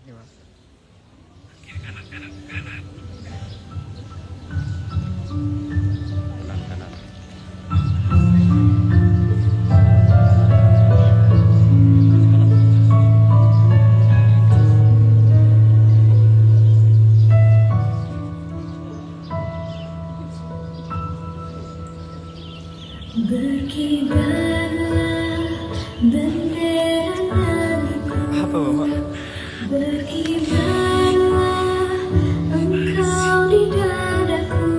Gimana? Kanan kanan. Berkibarlah bendera negeriku. Apa Bapak? Berkibarlah engkau di dadaku.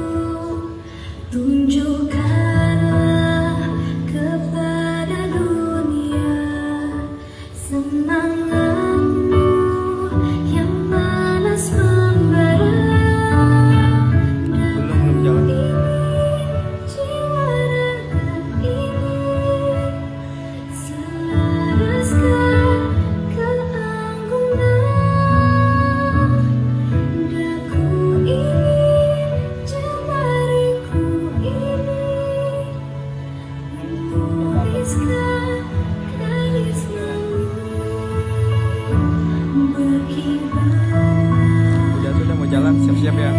Tunjukkanlah kepada dunia semangatmu yang malas membara. Belum jalan. Jiwa raga ini selaraskan keanggunan. Daku ini, jemariku ini menuliskan karismamu. Berkibar Udah mau jalan, siap-siap ya.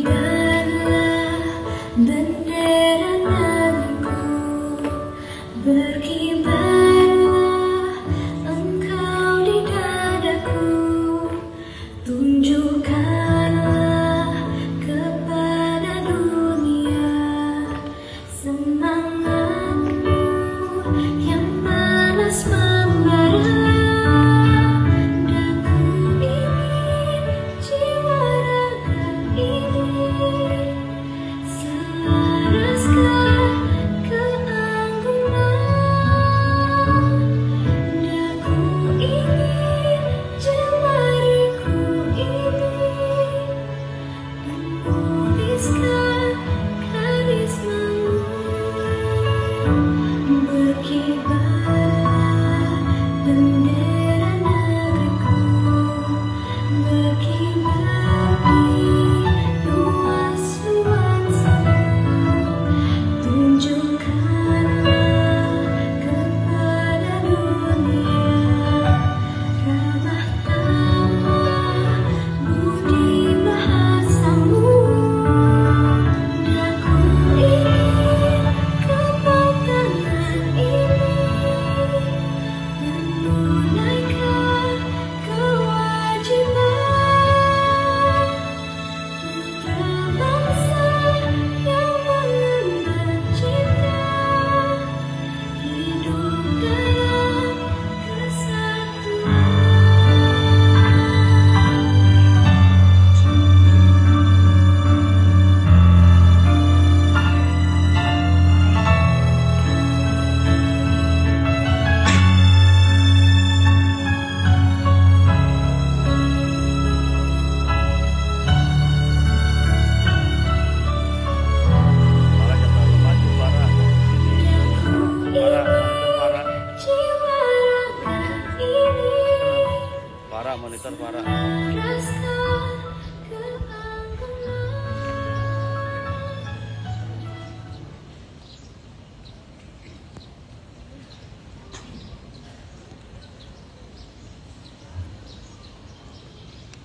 Berkibarlah bendera negeriku. Berkibarlah engkau di dadaku. Tunjukkanlah kepada dunia semangatmu yang malas membara. Daku ini, jiwa raga ini selaraskan keanggunan. terparah. Paraskan keanggunan.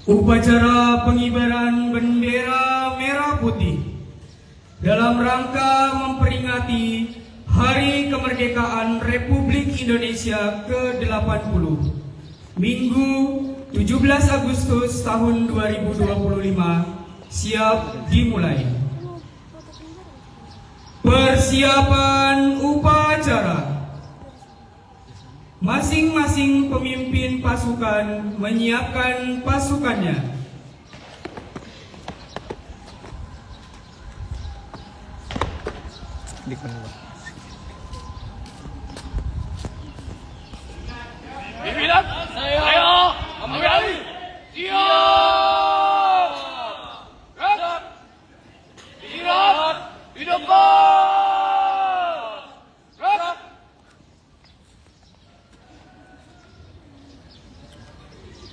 Upacara pengibaran bendera merah putih dalam rangka memperingati Hari Kemerdekaan Republik Indonesia ke-80, Minggu 17 Agustus tahun 2025, siap dimulai. Persiapan upacara. Masing-masing pemimpin pasukan menyiapkan pasukannya. Di mana? Pimpinan, saya ambil alih. Siap. Gerak. Istirahat. Di depan. Gerak.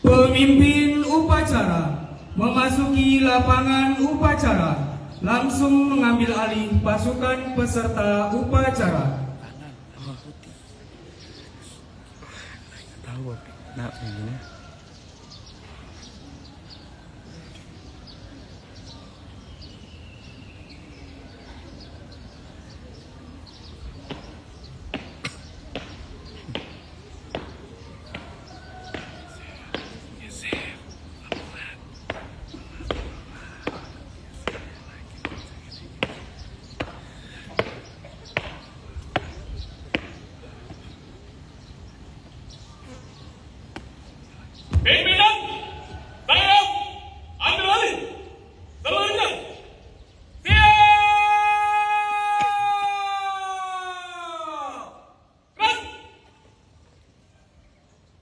Pemimpin upacara memasuki lapangan upacara, langsung mengambil alih pasukan peserta upacara. Tahu, nah ini. Pimpinan, saya ambil alih. Seluruhnya. Siap. Gerak.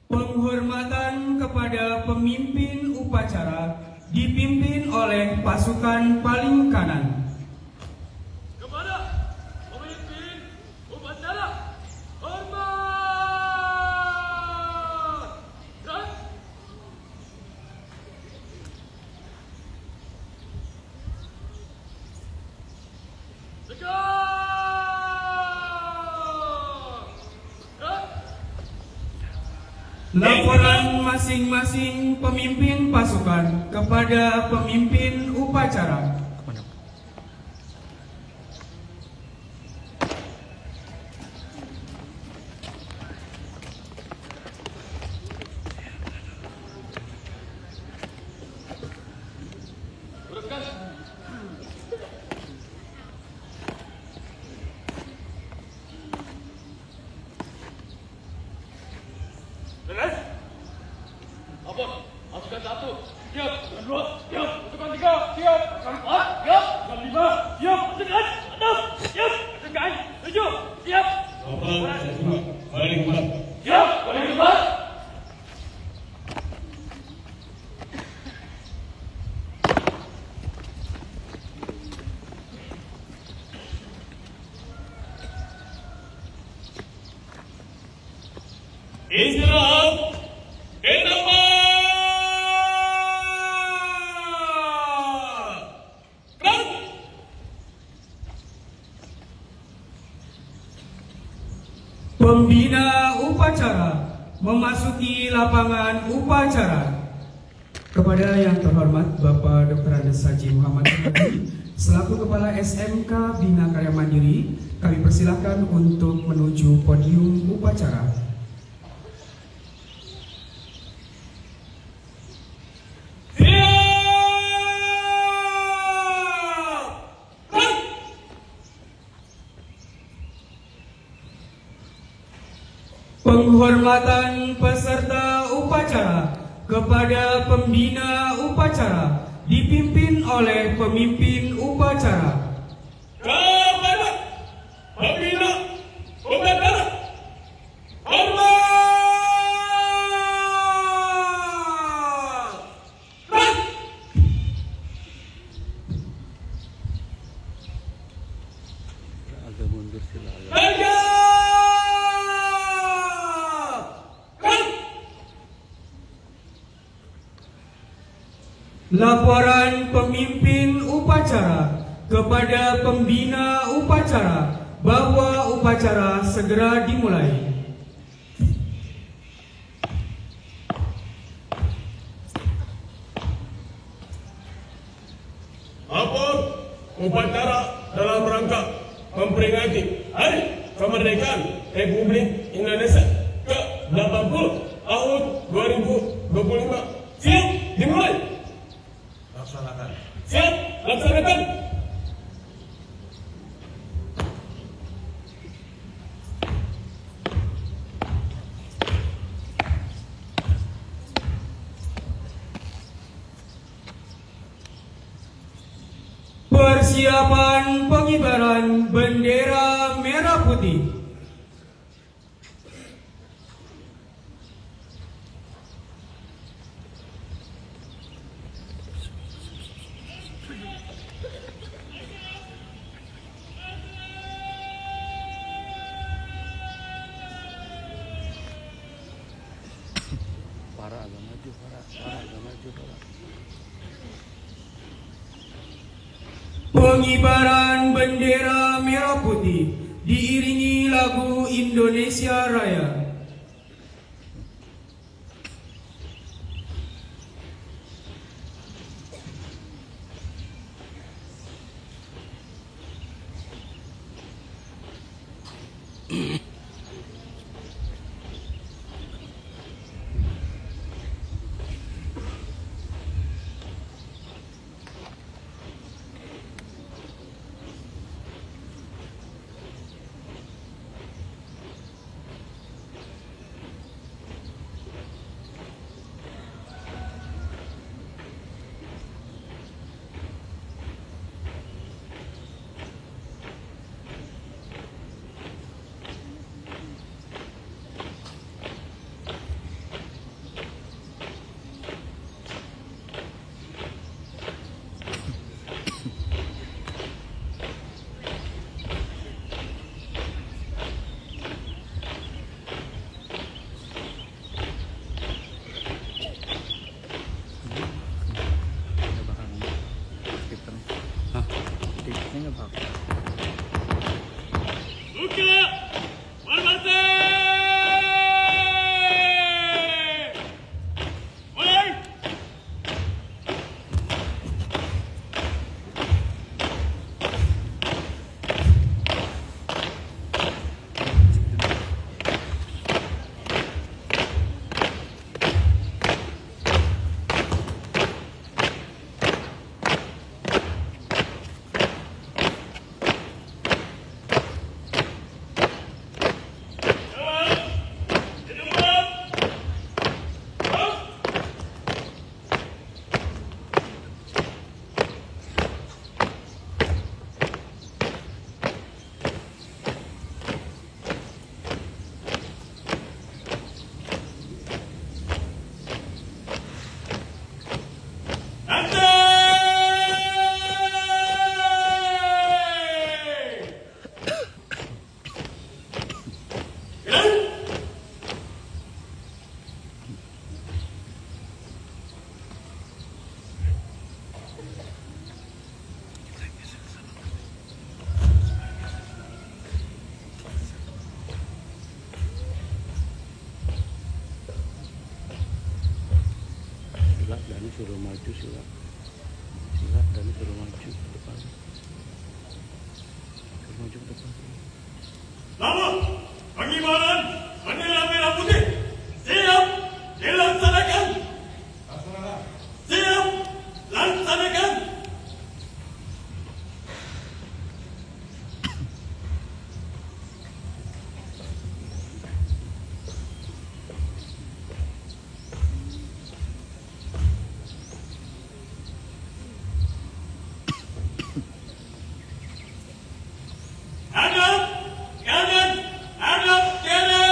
Penghormatan kepada pemimpin upacara dipimpin oleh pasukan paling kanan. Kepada pemimpin upacara, hormat. Gerak. Laporan masing-masing pemimpin pasukan kepada pemimpin upacara. Kemana? Beres? Apa? Pasukan 1, siap. Pasukan 2, siap. Pasukan 3, siap. Pasukan 4, siap. Pasukan 5, siap. Pasukan 6, siap. Pasukan 7, siap. Balik 4. Siap. Balik 4. Istirahat. Di tempat. Gerak. Pembina upacara memasuki lapangan upacara. Kepada yang terhormat Bapak Dr. Andes Haji Muhammad Hadi, selaku Kepala SMK Bina Karya Mandiri, kami persilahkan untuk menuju podium upacara. Penghormatan peserta upacara kepada pembina upacara dipimpin oleh pemimpin upacara. Kepada pembina upacara. Hormat. Gerak. Agak mundur sila. Tegak. Gerak. Laporan pemimpin upacara kepada pembina upacara bahwa upacara segera dimulai. Lapor upacara dalam rangka memperingati Hari Kemerdekaan Republik Indonesia ke-80 tahun 2025. Siap dimulai. Laksanakan. Siap laksanakan. Persiapan pengibaran bendera merah putih. Para agak maju, para agak maju, para. Pengibaran bendera merah putih diiringi lagu Indonesia Raya. Tiketnya nggak bakal. Buka! Hormati! Mulai! Sila dan suruh maju, sila dan suruh maju ke depan, suruh maju ke depan. Lama pengibaran bendera merah putih siap dilaksanakan. Siap laksanakan. Hadap kanan, hadap kiri.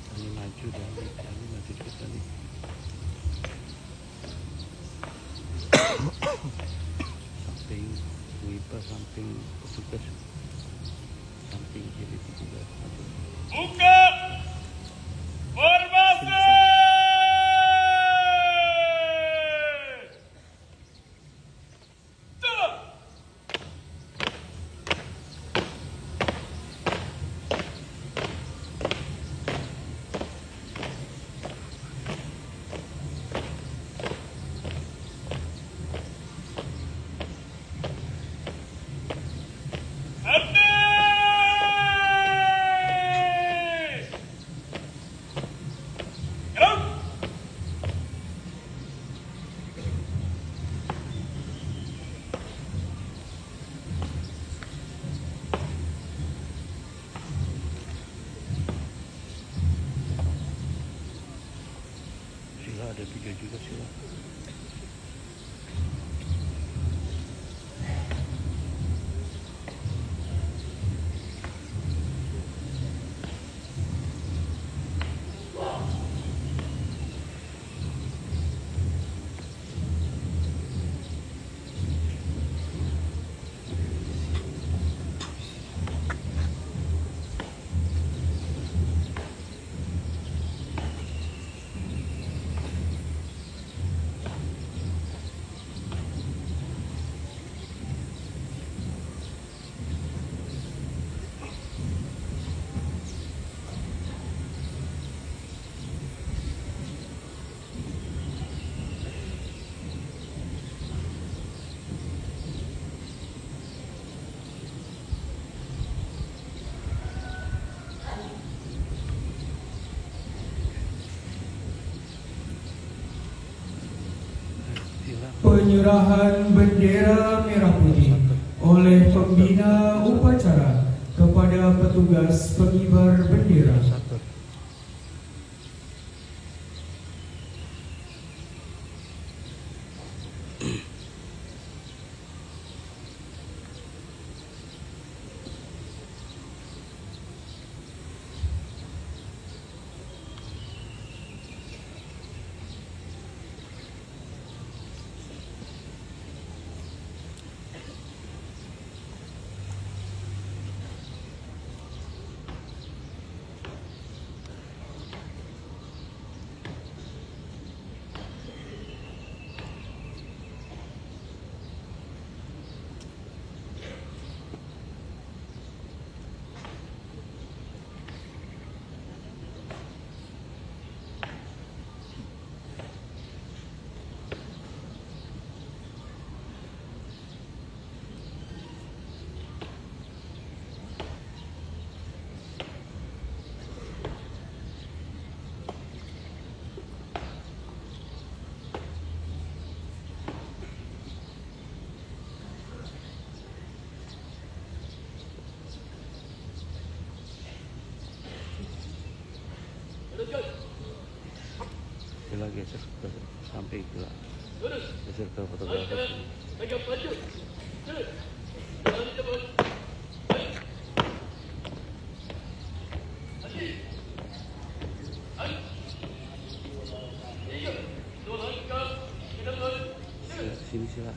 Kami maju dan kami maju dikit lagi. Samping wiper, samping petugas. samping kiri 17 maju. Buka formasi. Turun. Sila ada 3 juga sila. Penyerahan bendera merah putih oleh pembina upacara kepada petugas pengibar bendera. Satu. Sila geser ke samping sila. Geser ke fotografer. Sini sila.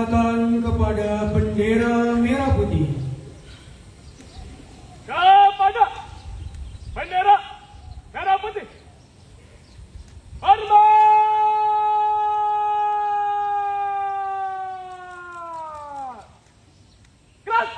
penghormatan kepada bendera merah putih. Kepada bendera merah putih. Hormat! Keras!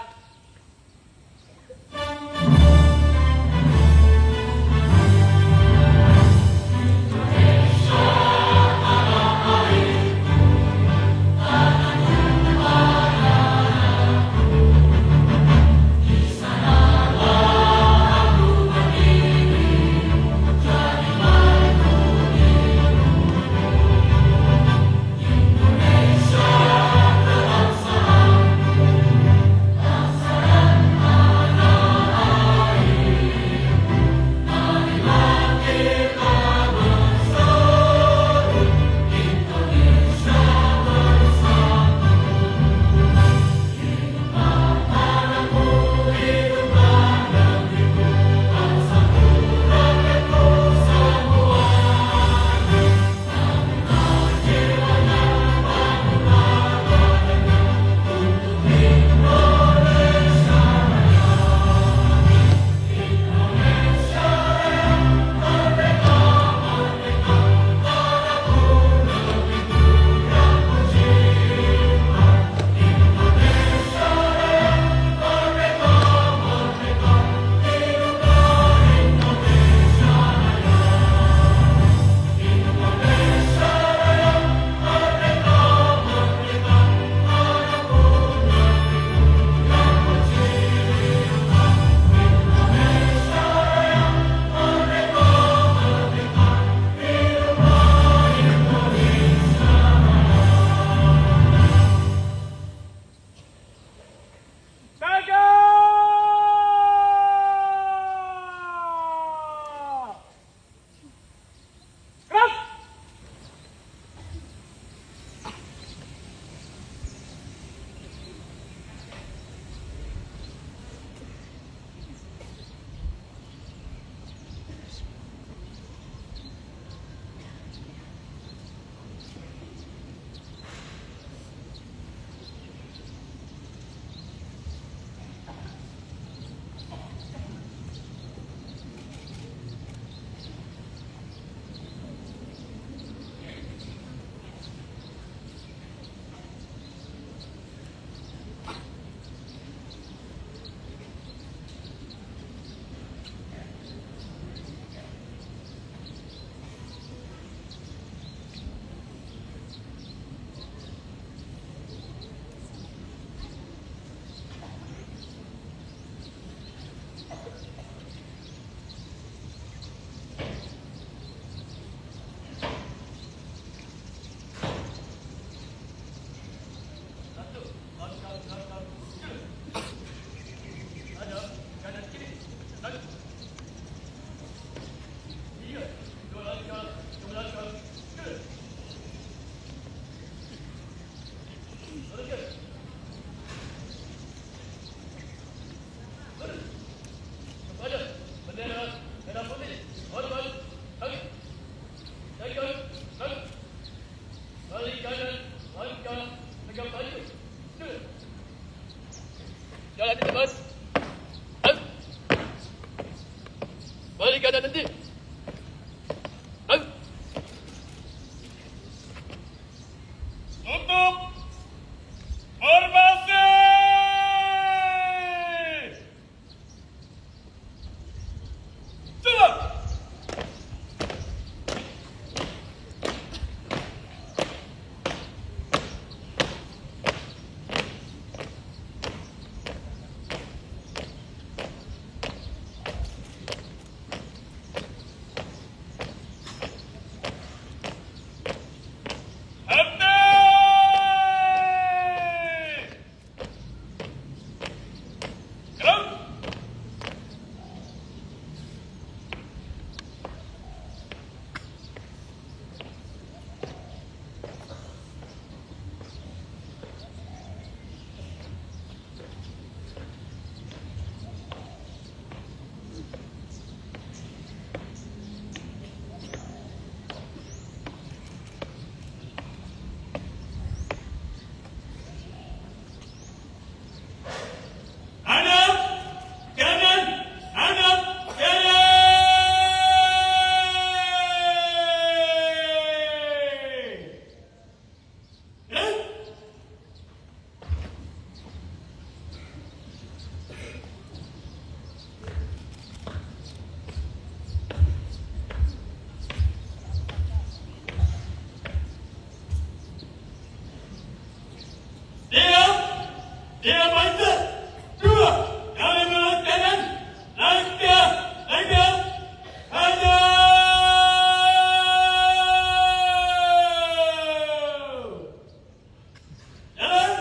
Jalan terus. Balik kanan nanti. Tutup formasi. Jalan. Siap maju. 2 kali belakang kanan. Langkah. Maju. Jalan.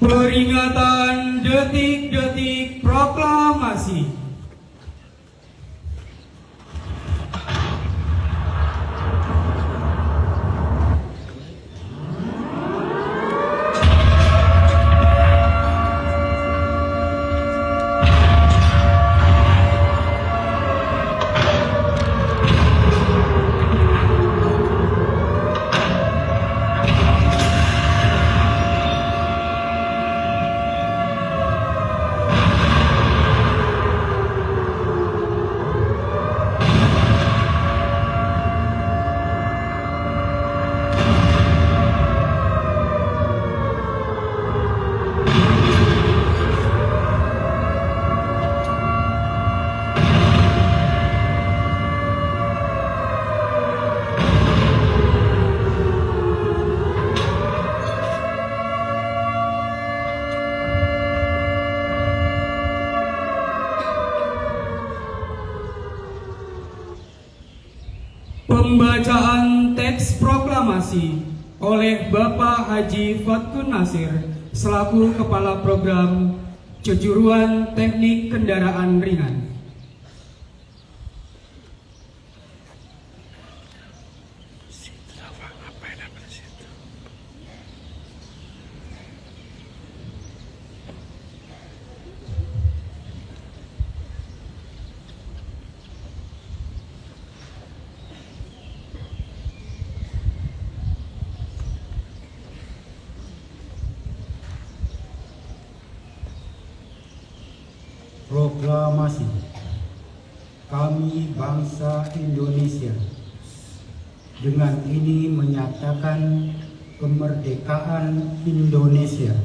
Peringatan detik-detik proklamasi. Pembacaan teks proklamasi oleh Bapak Haji Fatkun Nasir selaku Kepala Program Kejuruan Teknik Kendaraan Ringan. Proklamasi. Kami bangsa Indonesia dengan ini menyatakan kemerdekaan Indonesia.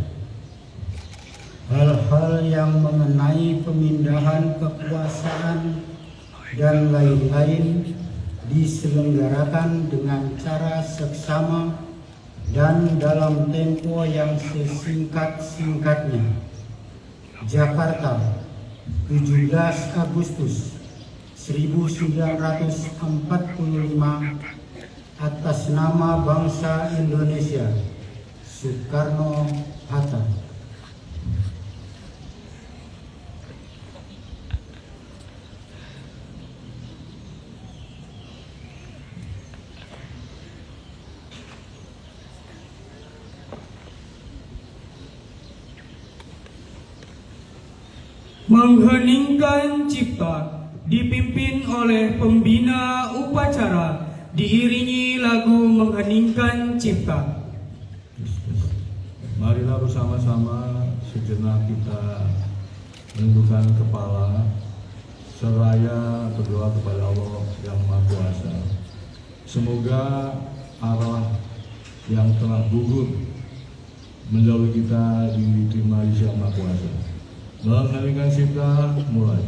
Hal-hal yang mengenai pemindahan kekuasaan dan lain-lain diselenggarakan dengan cara seksama dan dalam tempo yang sesingkat-singkatnya. Jakarta, 17 Agustus 1945, atas nama bangsa Indonesia, Soekarno-Hatta. Mengheningkan cipta dipimpin oleh pembina upacara, diiringi lagu mengheningkan cipta. Marilah bersama-sama sejenak kita menundukkan kepala seraya berdoa kepada Allah yang Maha Kuasa. Semoga arwah yang telah gugur mendahului kita diterima di Yang Maha Kuasa. Mengheningkan cipta, mulai.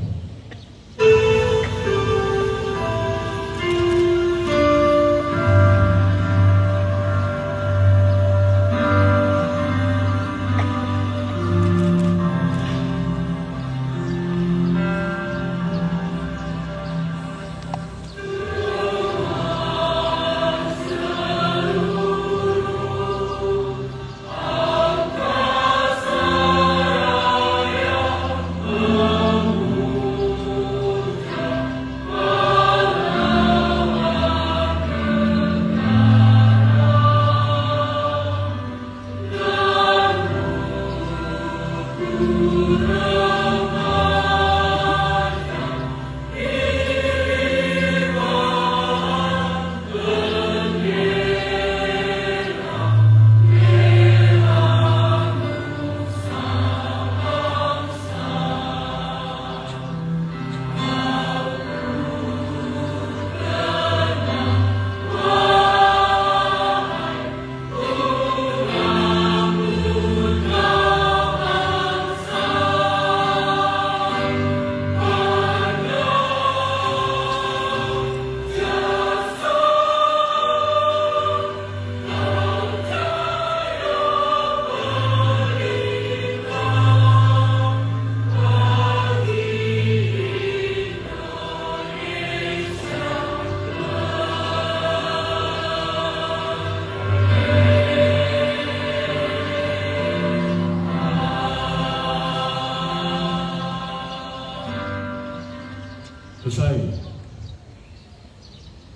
Selesai.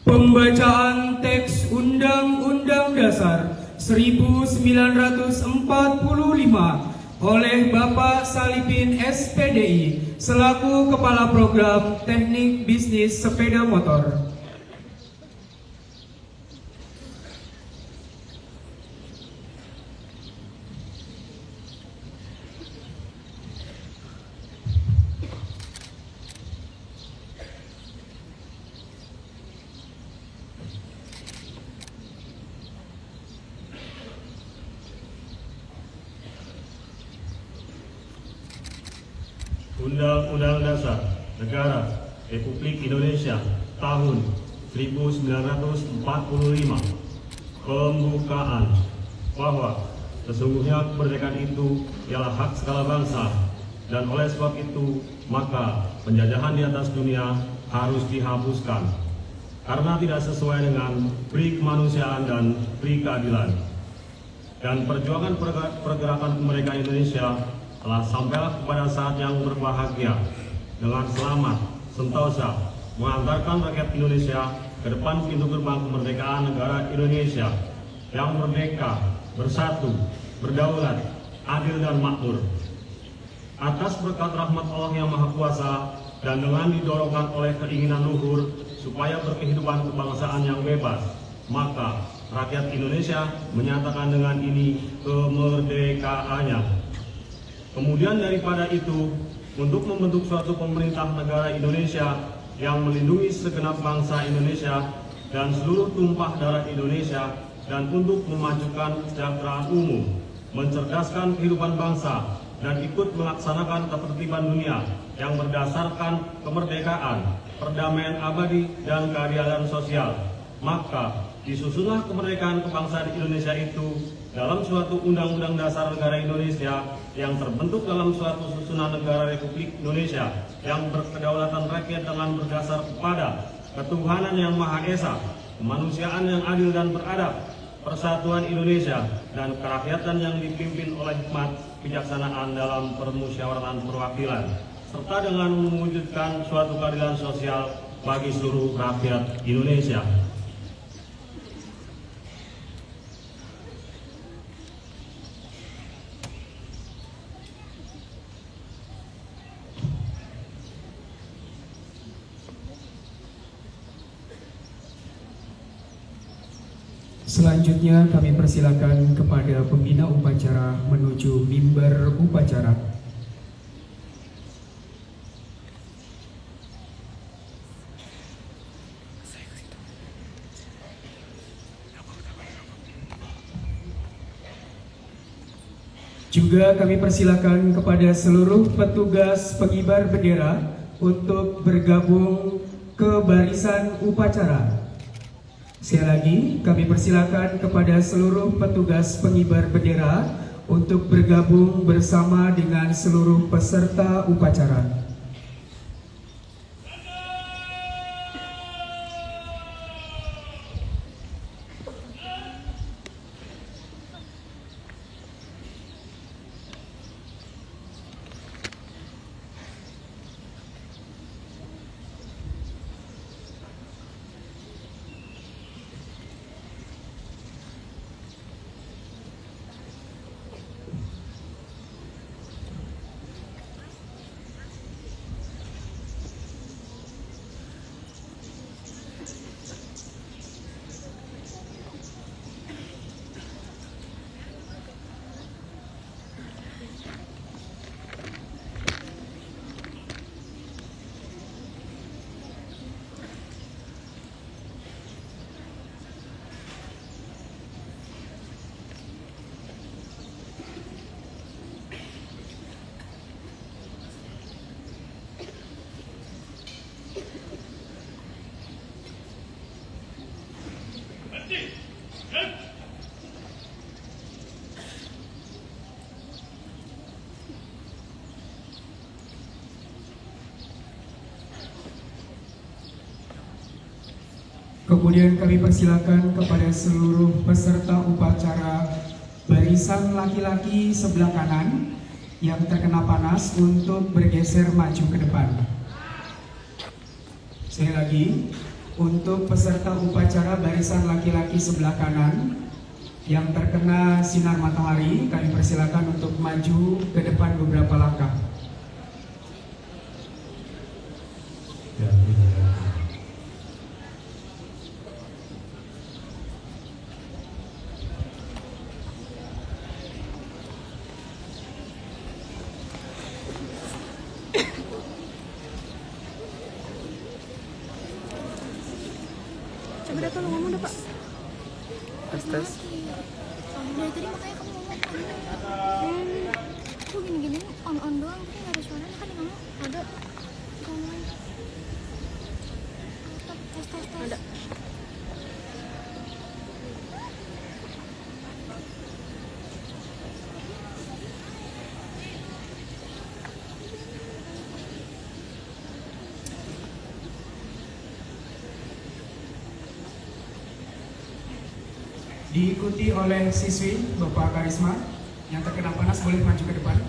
Pembacaan teks Undang-Undang Dasar 1945 oleh Bapak Salipin SPDI selaku Kepala Program Teknik Bisnis Sepeda Motor. Undang-Undang Dasar Negara Republik Indonesia tahun 1945 pembukaan bahwa sesungguhnya kemerdekaan itu ialah hak segala bangsa dan oleh sebab itu maka penjajahan di atas dunia harus dihapuskan karena tidak sesuai dengan pri kemanusiaan dan pri keadilan. Dan perjuangan pergerakan kemerdekaan Indonesia telah sampailah kepada saat yang berbahagia dengan selamat sentosa mengantarkan rakyat Indonesia ke depan pintu gerbang kemerdekaan negara Indonesia yang merdeka, bersatu, berdaulat, adil dan makmur. Atas berkat rahmat Allah yang Maha Kuasa dan dengan didorongkan oleh keinginan luhur supaya berkehidupan kebangsaan yang bebas, maka rakyat Indonesia menyatakan dengan ini kemerdekaannya. Kemudian daripada itu, untuk membentuk suatu pemerintah negara Indonesia yang melindungi segenap bangsa Indonesia dan seluruh tumpah darah Indonesia dan untuk memajukan kesejahteraan umum, mencerdaskan kehidupan bangsa dan ikut melaksanakan ketertiban dunia yang berdasarkan kemerdekaan, perdamaian abadi dan keadilan sosial. Maka disusunlah kemerdekaan kebangsaan Indonesia itu dalam suatu Undang-Undang Dasar Negara Indonesia yang terbentuk dalam suatu susunan negara Republik Indonesia yang berkedaulatan rakyat dengan berdasar kepada ketuhanan yang Maha Esa, kemanusiaan yang adil dan beradab, persatuan Indonesia, dan kerakyatan yang dipimpin oleh hikmat kebijaksanaan dalam permusyawaratan perwakilan, serta dengan mewujudkan suatu keadilan sosial bagi seluruh rakyat Indonesia. Selanjutnya kami persilakan kepada pembina upacara menuju mimbar upacara. Juga kami persilakan kepada seluruh petugas pengibar bendera untuk bergabung ke barisan upacara. Sekali lagi, kami persilakan kepada seluruh petugas pengibar bendera untuk bergabung bersama dengan seluruh peserta upacara. Kemudian kami persilakan kepada seluruh peserta upacara barisan laki-laki sebelah kanan yang terkena panas untuk bergeser maju ke depan. Sekali lagi, untuk peserta upacara barisan laki-laki sebelah kanan yang terkena sinar matahari, kami persilakan untuk maju ke depan beberapa langkah. Coba dah tolong ngomong dah Pak. Tes. Dari tadi makanya kamu ngomong kok gini-gini on doang tapi nggak ada suaranya kan kamu ada ngomong tes ada. Diikuti oleh siswi Bapak Karisma yang terkena panas boleh maju ke depan.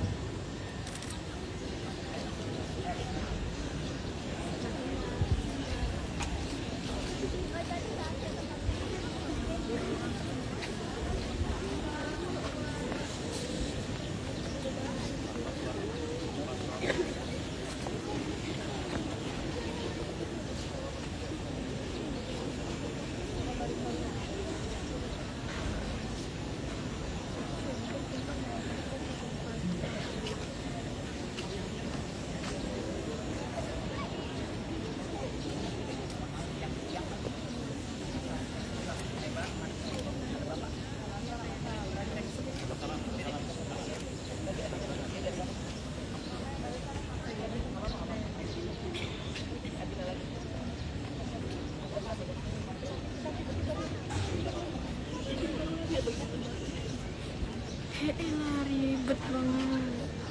Ribet banget.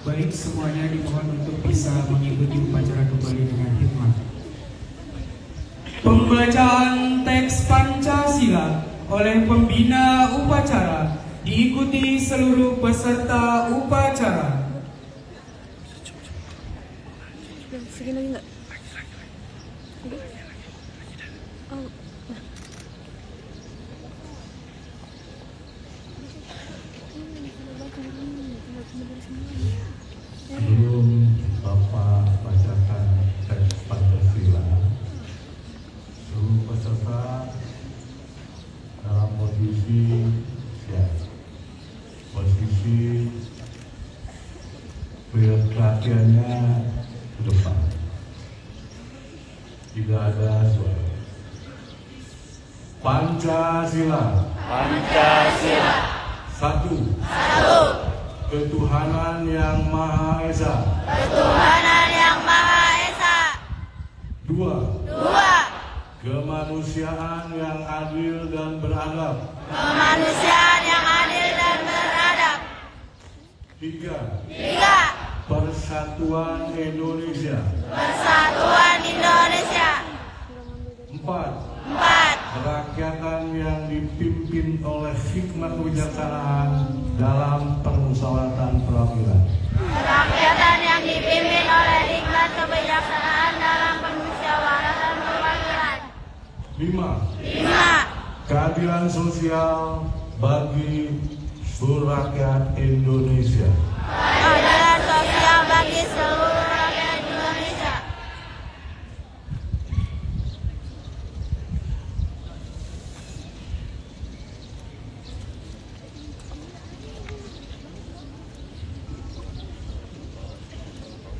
Baik, semuanya dimohon untuk bisa mengikuti upacara kembali dengan hikmat. Pembacaan teks Pancasila oleh pembina upacara diikuti seluruh peserta upacara. Segini lagi nggak? Oh. Sebelum Bapak bacakan teks Pancasila, seluruh peserta dalam posisi Tidak ada suara. Pancasila. Pancasila. Satu. Ketuhanan yang Maha Esa. Ketuhanan yang Maha Esa. Dua. Dua. Kemanusiaan yang adil dan beradab. Kemanusiaan yang adil dan beradab. Tiga. Tiga. Persatuan Indonesia. Persatuan Indonesia. Empat. Empat. Kerakyatan yang dipimpin oleh hikmat kebijaksanaan dalam permusyawaratan perwakilan. Kerakyatan yang dipimpin oleh hikmat kebijaksanaan dalam permusyawaratan perwakilan. Lima. Lima. Keadilan sosial bagi seluruh rakyat Indonesia. Keadilan sosial bagi seluruh rakyat Indonesia.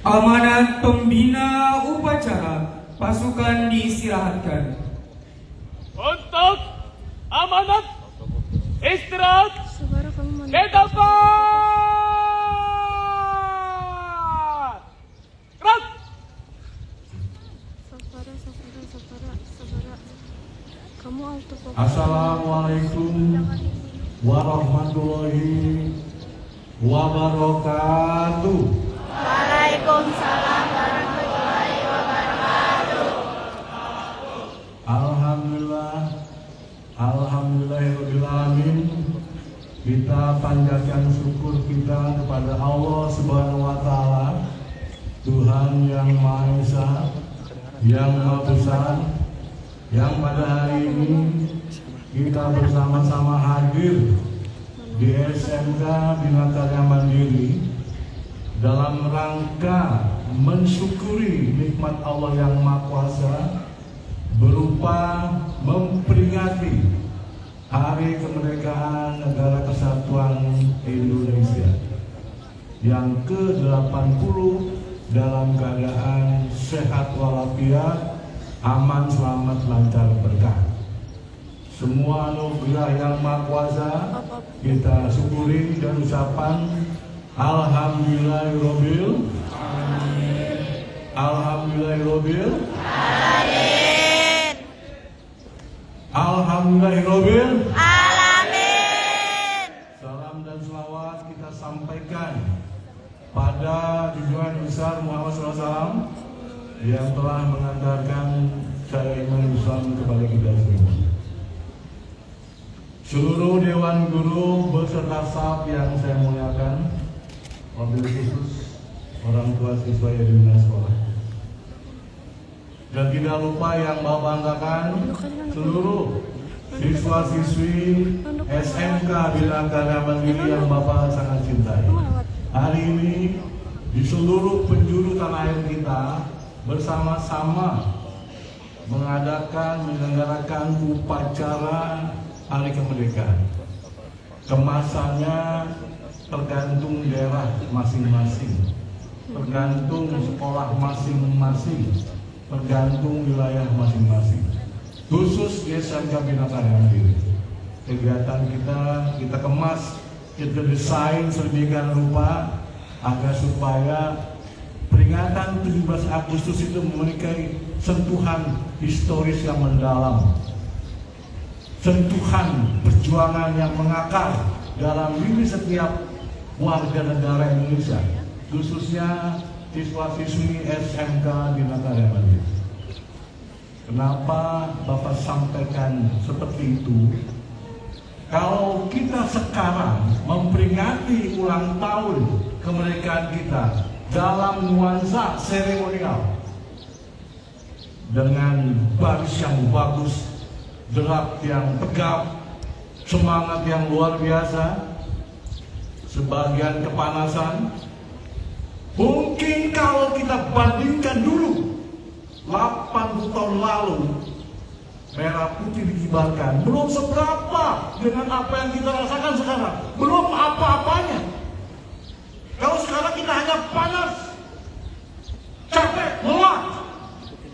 Amanat pembina upacara, pasukan diistirahatkan. Untuk amanat istirahat Saudara kami di tempat. Gerak. Saudara. Kamu autofokus. Assalamualaikum warahmatullahi wabarakatuh. Waalaikumsalam warahmatullahi wabarakatuh. Alhamdulillahirrahmanirrahim. Kita panjatkan syukur kita kepada Allah Subhanahu wa Ta'ala, Tuhan yang Maha Esa, yang Maha Besar, yang pada hari ini kita bersama-sama hadir di SMK Bina Karya Mandiri dalam rangka mensyukuri nikmat Allah yang Maha Kuasa berupa memperingati Hari Kemerdekaan Negara Kesatuan Indonesia yang ke-80 dalam keadaan sehat walafiat, aman, selamat, lancar, berkah. Semua anugerah yang Maha Kuasa kita syukuri dan ucapan Alhamdulillahirobbil. Alhamdulillahirobbil. Alhamdulillahirobbil. Alamin. Salam dan selawat kita sampaikan pada junjungan besar Muhammad SAW yang telah mengantarkan saya iman Islam kepada kita semua. Seluruh Dewan Guru beserta staf yang saya muliakan, wabil khusus orang tua siswa yang di sekolah. Dan tidak lupa yang Bapak banggakan, seluruh siswa-siswi SMK Bina Karya Mandiri yang Bapak sangat cintai. Hari ini di seluruh penjuru tanah air kita bersama-sama menyelenggarakan upacara Hari Kemerdekaan. Kemasannya tergantung daerah masing-masing, tergantung sekolah masing-masing, tergantung wilayah masing-masing. Khusus di SMK Bina Karya Mandiri, kegiatan kita kemas, kita desain sedemikian rupa agar supaya peringatan 17 Agustus itu memiliki sentuhan historis yang mendalam, sentuhan perjuangan yang mengakar dalam diri setiap warga negara Indonesia, khususnya siswa-siswi SMK Bina Karya Mandiri. Kenapa Bapak sampaikan seperti itu? Kalau kita sekarang memperingati ulang tahun kemerdekaan kita dalam nuansa seremonial dengan baris yang bagus, derap yang tegap, semangat yang luar biasa, sebagian kepanasan. Mungkin kalau kita bandingkan dulu 80 tahun lalu, merah putih dikibarkan, belum seberapa dengan apa yang kita rasakan sekarang, belum apa-apanya. Kalau sekarang kita hanya panas, capek, lelah,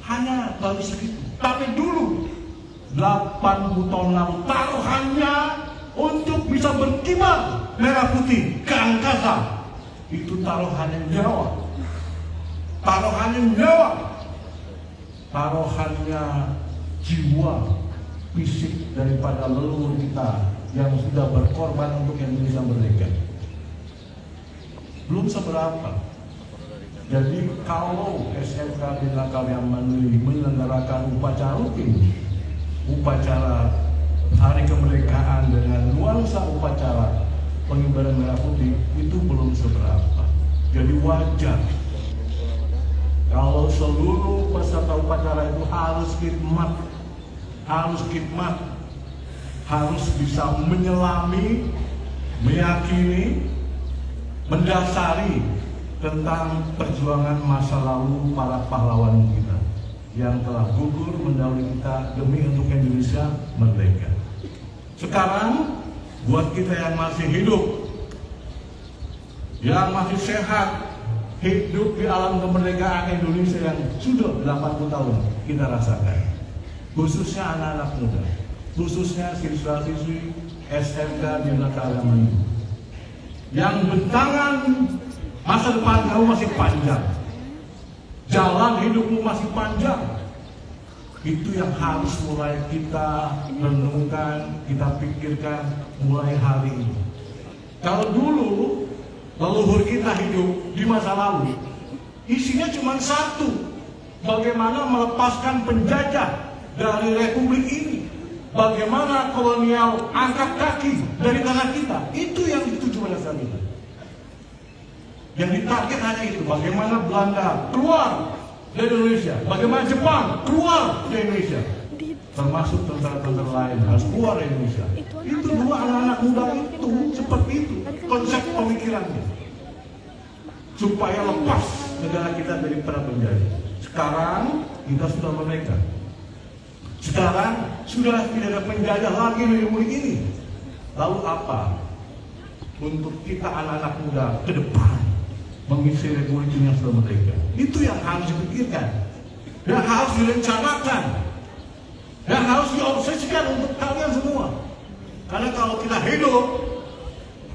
hanya hanya baru segitu. Tapi dulu 80 tahun lalu taruhannya untuk bisa berkibar merah putih ke angkasa. Itu taruhannya nyawa. Taruhannya nyawa. Taruhannya jiwa, fisik daripada leluhur kita yang sudah berkorban untuk Indonesia merdeka. Belum seberapa. Jadi kalau SMK Bina Karya Mandiri menyelenggarakan upacara rutin, upacara hari kemerdekaan dengan nuansa upacara pengibaran merah putih, itu belum seberapa. Jadi wajar kalau seluruh peserta upacara itu harus khidmat, harus bisa menyelami, meyakini, mendasari tentang perjuangan masa lalu para pahlawan kita yang telah gugur mendahului kita demi untuk Indonesia merdeka. Sekarang buat kita yang masih hidup, yang masih sehat, hidup di alam kemerdekaan Indonesia yang sudah 80 tahun kita rasakan, khususnya anak-anak muda, khususnya siswa-siswi SMK Bina Karya Mandiri, yang bentangan masa depan kamu masih panjang, jalan hidupmu masih panjang. Itu yang harus mulai kita renungkan, kita pikirkan mulai hari ini. Kalau dulu leluhur kita hidup di masa lalu, isinya cuma satu: bagaimana melepaskan penjajah dari republik ini, bagaimana kolonial angkat kaki dari tanah kita. Itu yang dituju pada saat itu. Yang ditarget hanya itu, bagaimana Belanda keluar dari Indonesia, bagaimana Jepang keluar dari Indonesia, termasuk tentara-tentara lain harus keluar dari Indonesia. Itu dua anak-anak muda itu seperti itu konsep pemikirannya, supaya lepas negara kita dari para penjajah. Sekarang kita sudah merdeka. Sekarang sudah tidak ada penjajah lagi di republik ini. Lalu apa untuk kita anak-anak muda ke depan mengisi republik ini yang sudah merdeka? Itu yang harus dipikirkan, yang harus direncanakan, yang harus diobsesikan untuk kalian semua. Karena kalau kita hidup,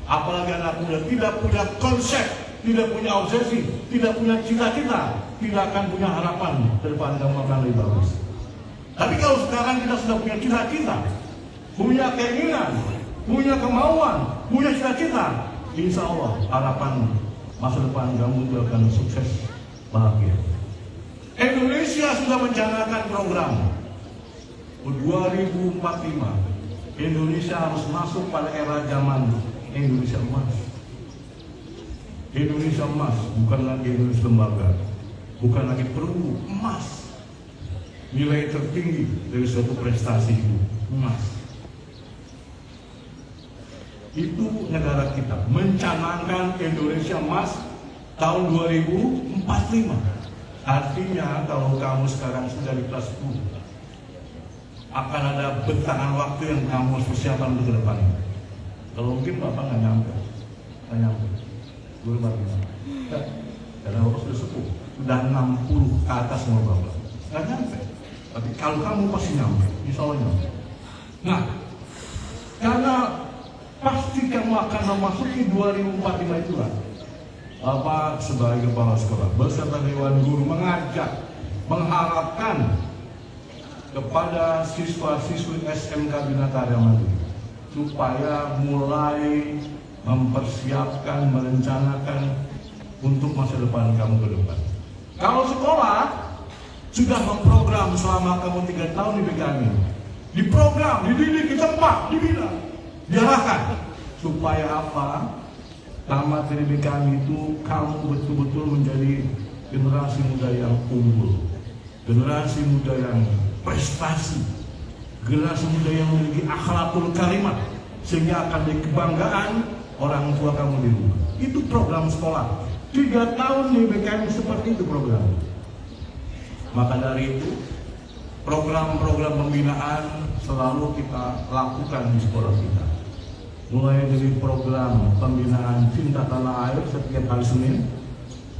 apalagi anak muda, tidak punya konsep, tidak punya obsesi, tidak punya cita-cita, tidak akan punya harapan ke depan kamu akan lebih bagus. Tapi kalau sekarang kita sudah punya cita-cita, punya keinginan, punya kemauan, punya cita-cita, insya Allah harapan masa depan kamu juga akan sukses, bahagia. Indonesia sudah mencanangkan program 2045. Indonesia harus masuk pada era zaman Indonesia emas. Indonesia emas, bukan lagi Indonesia lembaga, bukan lagi perlu emas. Nilai tertinggi dari suatu prestasi itu emas. Itu negara kita mencanangkan Indonesia emas tahun 2045. Artinya kalau kamu sekarang sudah di kelas 10, akan ada bentangan waktu yang kamu harus persiapkan untuk ke depan. Kalau mungkin Bapak nggak nyampe. Guru Bapak karena Bapak sudah sepuh, sudah 60 ke atas semua Bapak nggak nyampe. Tapi kalau kamu pasti nyampe, insya Allah nyampe. Nah, karena pasti kamu akan memasuki 2045 itulah, Bapak sebagai kepala sekolah beserta Dewan Guru mengajak, mengharapkan kepada siswa-siswi SMK Bina Karya Mandiri supaya mulai mempersiapkan, merencanakan untuk masa depan kamu ke depan. Kalau sekolah sudah memprogram selama kamu 3 tahun di BKM, diprogram, dididik, ditempa, dibina, diarahkan supaya apa? Tamat dari BKM itu kamu betul-betul menjadi generasi muda yang unggul, generasi muda yang prestasi, generasi muda yang memiliki akhlakul karimah, sehingga akan menjadi kebanggaan orang tua kamu di rumah. Itu program sekolah. 3 tahun di BKM seperti itu program. Maka dari itu program-program pembinaan selalu kita lakukan di sekolah kita. Mulai dari program pembinaan cinta tanah air setiap hari Senin,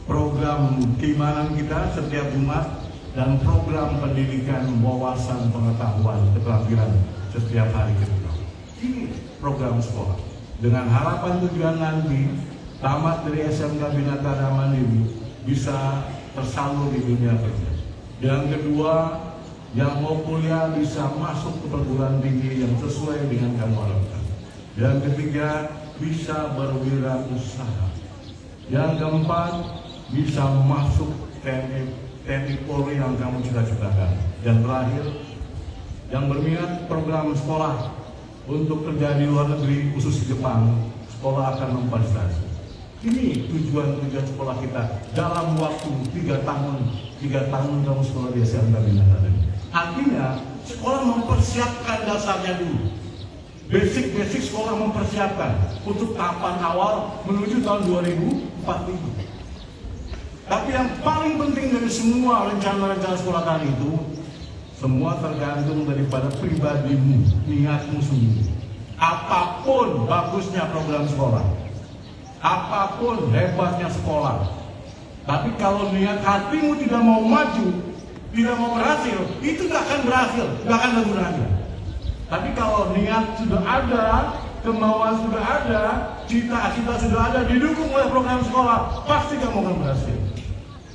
program keimanan kita setiap Jumat, dan program pendidikan wawasan pengetahuan keterampilan setiap hari kita. Ini program sekolah. Dengan harapan tujuan nanti tamat dari SMK Bina Karya Mandiri bisa tersalur di dunia kerja. Yang kedua, yang mau kuliah bisa masuk ke perguruan tinggi yang sesuai dengan kamu harapkan. Yang ketiga, bisa berwirausaha. Yang keempat, bisa masuk TNI Polri yang kamu cita-citakan. Yang terakhir, yang berminat program sekolah untuk kerja di luar negeri, khusus di Jepang, sekolah akan memfasilitasi. Ini tujuan-tujuan sekolah kita dalam waktu 3 tahun. 3 tahun kamu sekolah di SMK Bina Karya. Artinya, sekolah mempersiapkan dasarnya dulu. Basic sekolah mempersiapkan untuk tahapan awal menuju tahun 2045. Tapi yang paling penting dari semua rencana-rencana sekolah tadi itu, semua tergantung daripada pribadimu, niatmu sendiri. Apapun bagusnya program sekolah, apapun hebatnya sekolah, tapi kalau niat hatimu tidak mau maju, tidak mau berhasil, itu nggak akan berhasil, nggak akan ada gunanya. Tapi kalau niat sudah ada, kemauan sudah ada, cita-cita sudah ada, didukung oleh program sekolah, pasti kamu akan berhasil.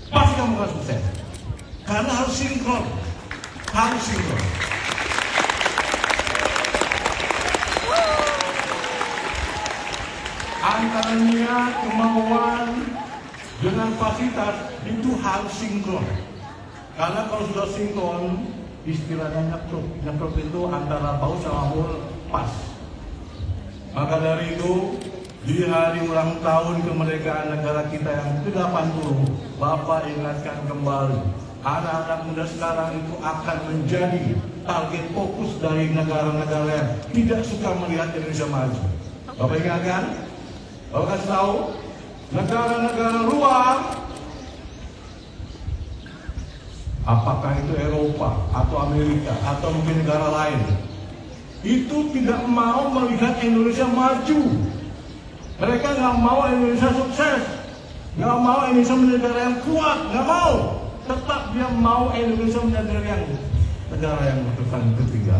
Pasti kamu akan sukses. Karena harus sinkron. Harus sinkron. Antara niat, kemauan, dengan fasilitas itu harus sinkron. Karena kalau sudah sinkron, istilahnya nyetruk itu antara bau sama mul pas. Maka dari itu, di hari ulang tahun kemerdekaan negara kita yang ke-80, Bapak ingatkan kembali, anak-anak muda sekarang itu akan menjadi target fokus dari negara-negara yang tidak suka melihat Indonesia maju. Bapak ingatkan, Bapak kasih tahu, negara-negara luar, apakah itu Eropa atau Amerika atau mungkin negara lain, itu tidak mau melihat Indonesia maju. Mereka nggak mau Indonesia sukses, nggak mau Indonesia menjadi negara yang kuat, nggak mau. Tetap dia mau Indonesia menjadi negara yang berkembang ketiga.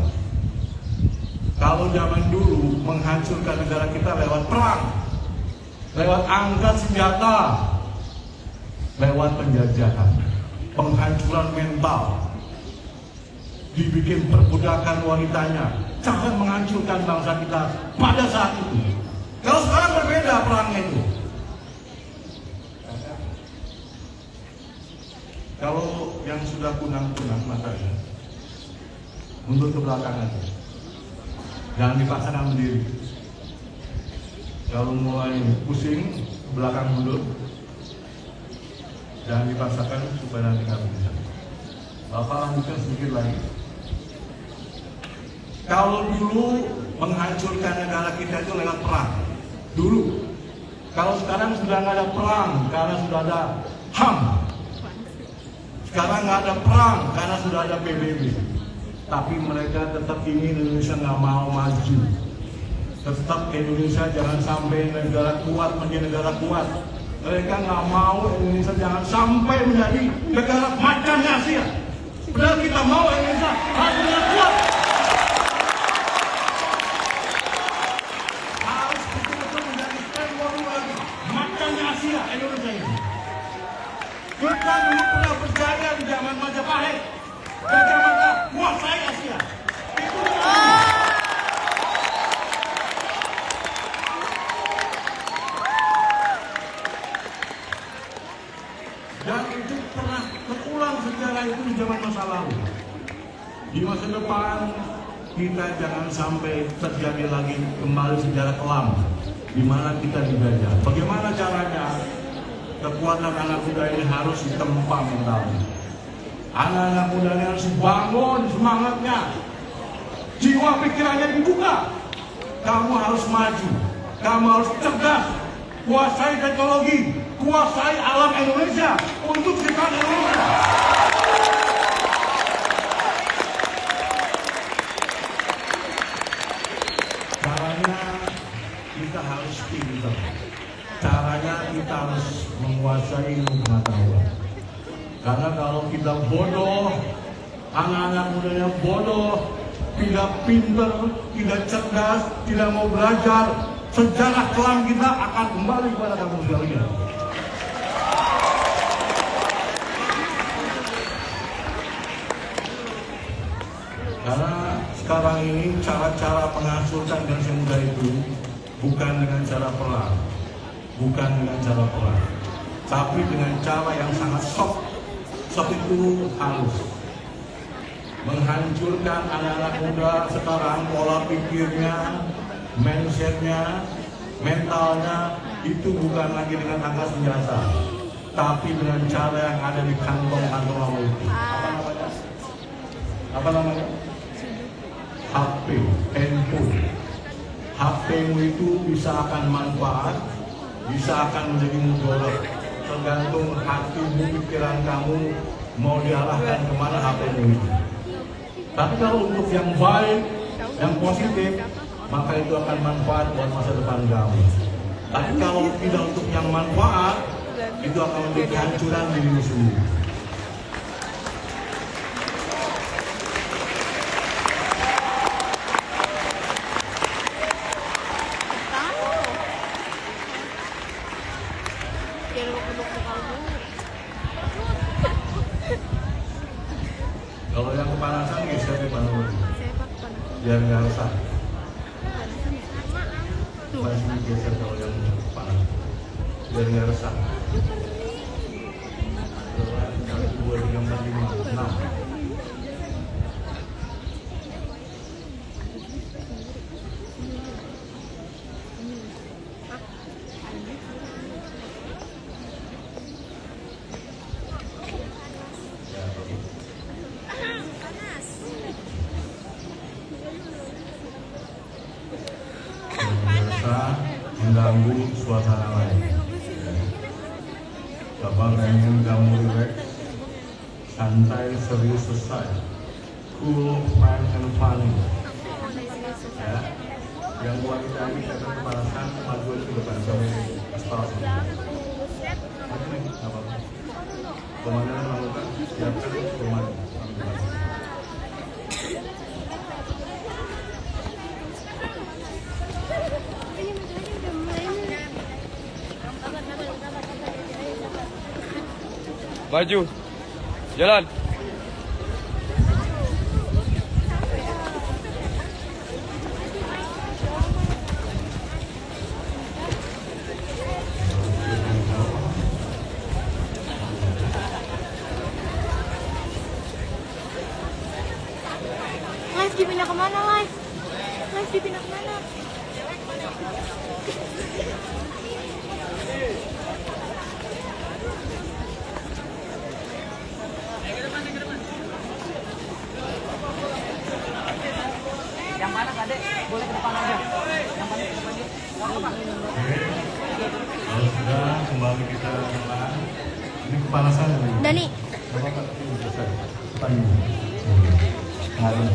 Kalau zaman dulu menghancurkan negara kita lewat perang, lewat angkat senjata, lewat penjajahan, penghancuran mental, dibikin perbudakan wanitanya, cara menghancurkan bangsa kita pada saat itu. Kalau sekarang berbeda perangnya itu. Kalau yang sudah kunang-kunang matanya, mundur ke belakang aja. Jangan dipaksakan sendiri. Kalau mulai pusing, ke belakang mundur. Jangan dipaksakan supaya nanti nggak bisa. Bapak lanjutkan sedikit lagi. Kalau dulu menghancurkan negara kita itu lewat perang. Dulu. Kalau sekarang sudah nggak ada perang karena sudah ada HAM. Sekarang nggak ada perang karena sudah ada PBB. Tapi mereka tetap ingin Indonesia nggak mau maju. Tetap Indonesia jangan sampai negara kuat menjadi negara kuat. Mereka nggak mau Indonesia jangan sampai menjadi negara macan Asia. Padahal kita mau Indonesia harus negara kuat. Harus betul-betul menjadi framework lagi macan Asia Indonesia ini. Kita dulu pernah berjaya di zaman Majapahit dan zaman kuasai Asia. Itu dan itu pernah terulang sejarah itu di zaman masa lalu. Di masa depan kita jangan sampai terjadi lagi kembali sejarah kelam di mana kita dijajah. Bagaimana caranya? Kekuatan anak muda ini harus ditempa mentalnya. Anak-anak muda ini harus bangun semangatnya. Jiwa pikirannya dibuka. Kamu harus maju. Kamu harus cerdas. Kuasai teknologi. Kuasai alam Indonesia untuk ciptaan Indonesia. Caranya kita harus pintar. Caranya kita harus menguasai ilmu pengetahuan. Karena kalau kita bodoh, anak-anak mudanya bodoh, tidak pinter, tidak cerdas, tidak mau belajar, sejarah kelam kita akan kembali kepada kamu sekalian. Karena sekarang ini cara-cara pengasuhan generasi muda itu bukan dengan cara perang, bukan dengan cara perang, tapi dengan cara yang sangat soft. Soft itu halus, menghancurkan anak-anak muda sekarang, pola pikirnya, mindsetnya, mentalnya itu bukan lagi dengan angka senjata, tapi dengan cara yang ada di kantong-kantong kamu itu. Apa namanya? HP, handphone. HP-mu itu bisa akan manfaat, bisa akan menjadi mudarat, tergantung hatimu, pikiran kamu mau diarahkan kemana HP-mu itu. Tapi kalau untuk yang baik, yang positif, maka itu akan manfaat buat masa depan kamu. Tapi kalau tidak untuk yang manfaat, itu akan menjadi kehancuran dirimu sendiri. Kalau yang kepanasan geser ke panel biar nggak resah. Masih geser kalau yang panas biar nggak resah. 1, 2, 3, 4, 5, 6. Mengganggu suasana lain. Bapak pengen kamu relax, santai, serius, selesai. Cool, fun, and funny. Ya, yang buat kita ini akan kepanasan, maju ke depan sampai aspal. Maju nih, nggak apa-apa. Komandan lakukan, siapkan komandan. Maju. Jalan. Live dipindah kemana live? Live dipindah kemana? Yang mana Kadek? Boleh ke depan aja. Yang mana ke depan dia? Kalau sudah kembali kita jalan. Ini kepanasan ya? Dani. Bapak selesai. Depan ini. Ngarin.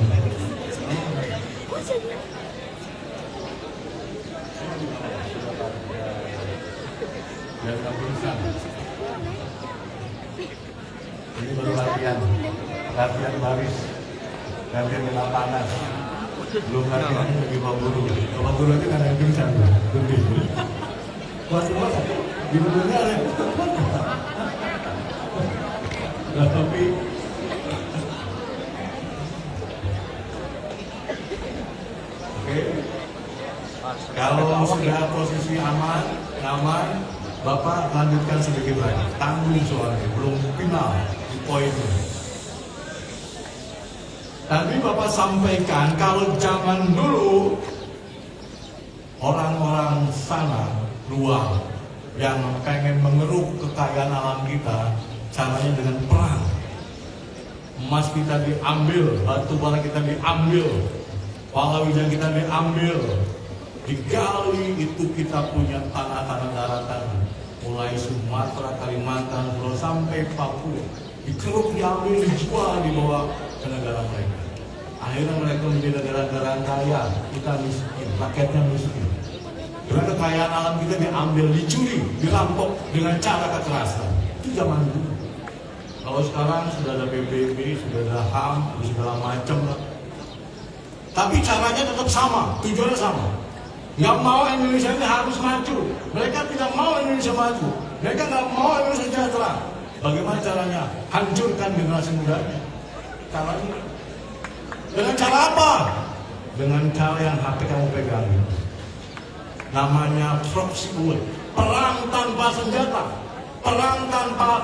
Biar nggak pingsan. Ini baru latihan. Latihan baris. Latihan di lapangan. Belum latihan di bawah guru. Bawah guru itu kan ada yang pingsan. Lebih. Kuat semua. Di gurunya ada yang tapi oke. Kalau sudah posisi aman, nyaman, Bapak lanjutkan sedikit lagi. Tanggung soalnya, belum final di poin ini. Tadi Bapak sampaikan kalau zaman dulu orang-orang sana luar yang pengen mengeruk kekayaan alam kita, caranya dengan perang. Emas kita diambil, batu bara kita diambil, palawija kita diambil, digali itu kita punya tanah-tanah daratan, mulai Sumatera, Kalimantan, Pulau sampai Papua, dikeruk, diambil, dijual, dibawa ke negara mereka. Akhirnya mereka menjadi negara-negara kaya, kita miskin, rakyatnya miskin. Karena kekayaan alam kita diambil, dicuri, dirampok dengan cara kekerasan. Itu zaman dulu. Kalau sekarang sudah ada PBB, sudah ada HAM, segala macam. Tapi caranya tetap sama, tujuannya sama. Nggak mau Indonesia ini harus maju. Mereka tidak mau Indonesia maju. Mereka nggak mau Indonesia sejahtera. Bagaimana caranya? Hancurkan generasi mudanya. Caranya dengan cara apa? Dengan cara yang HP kamu pegang. Namanya proxy war, perang tanpa senjata, perang tanpa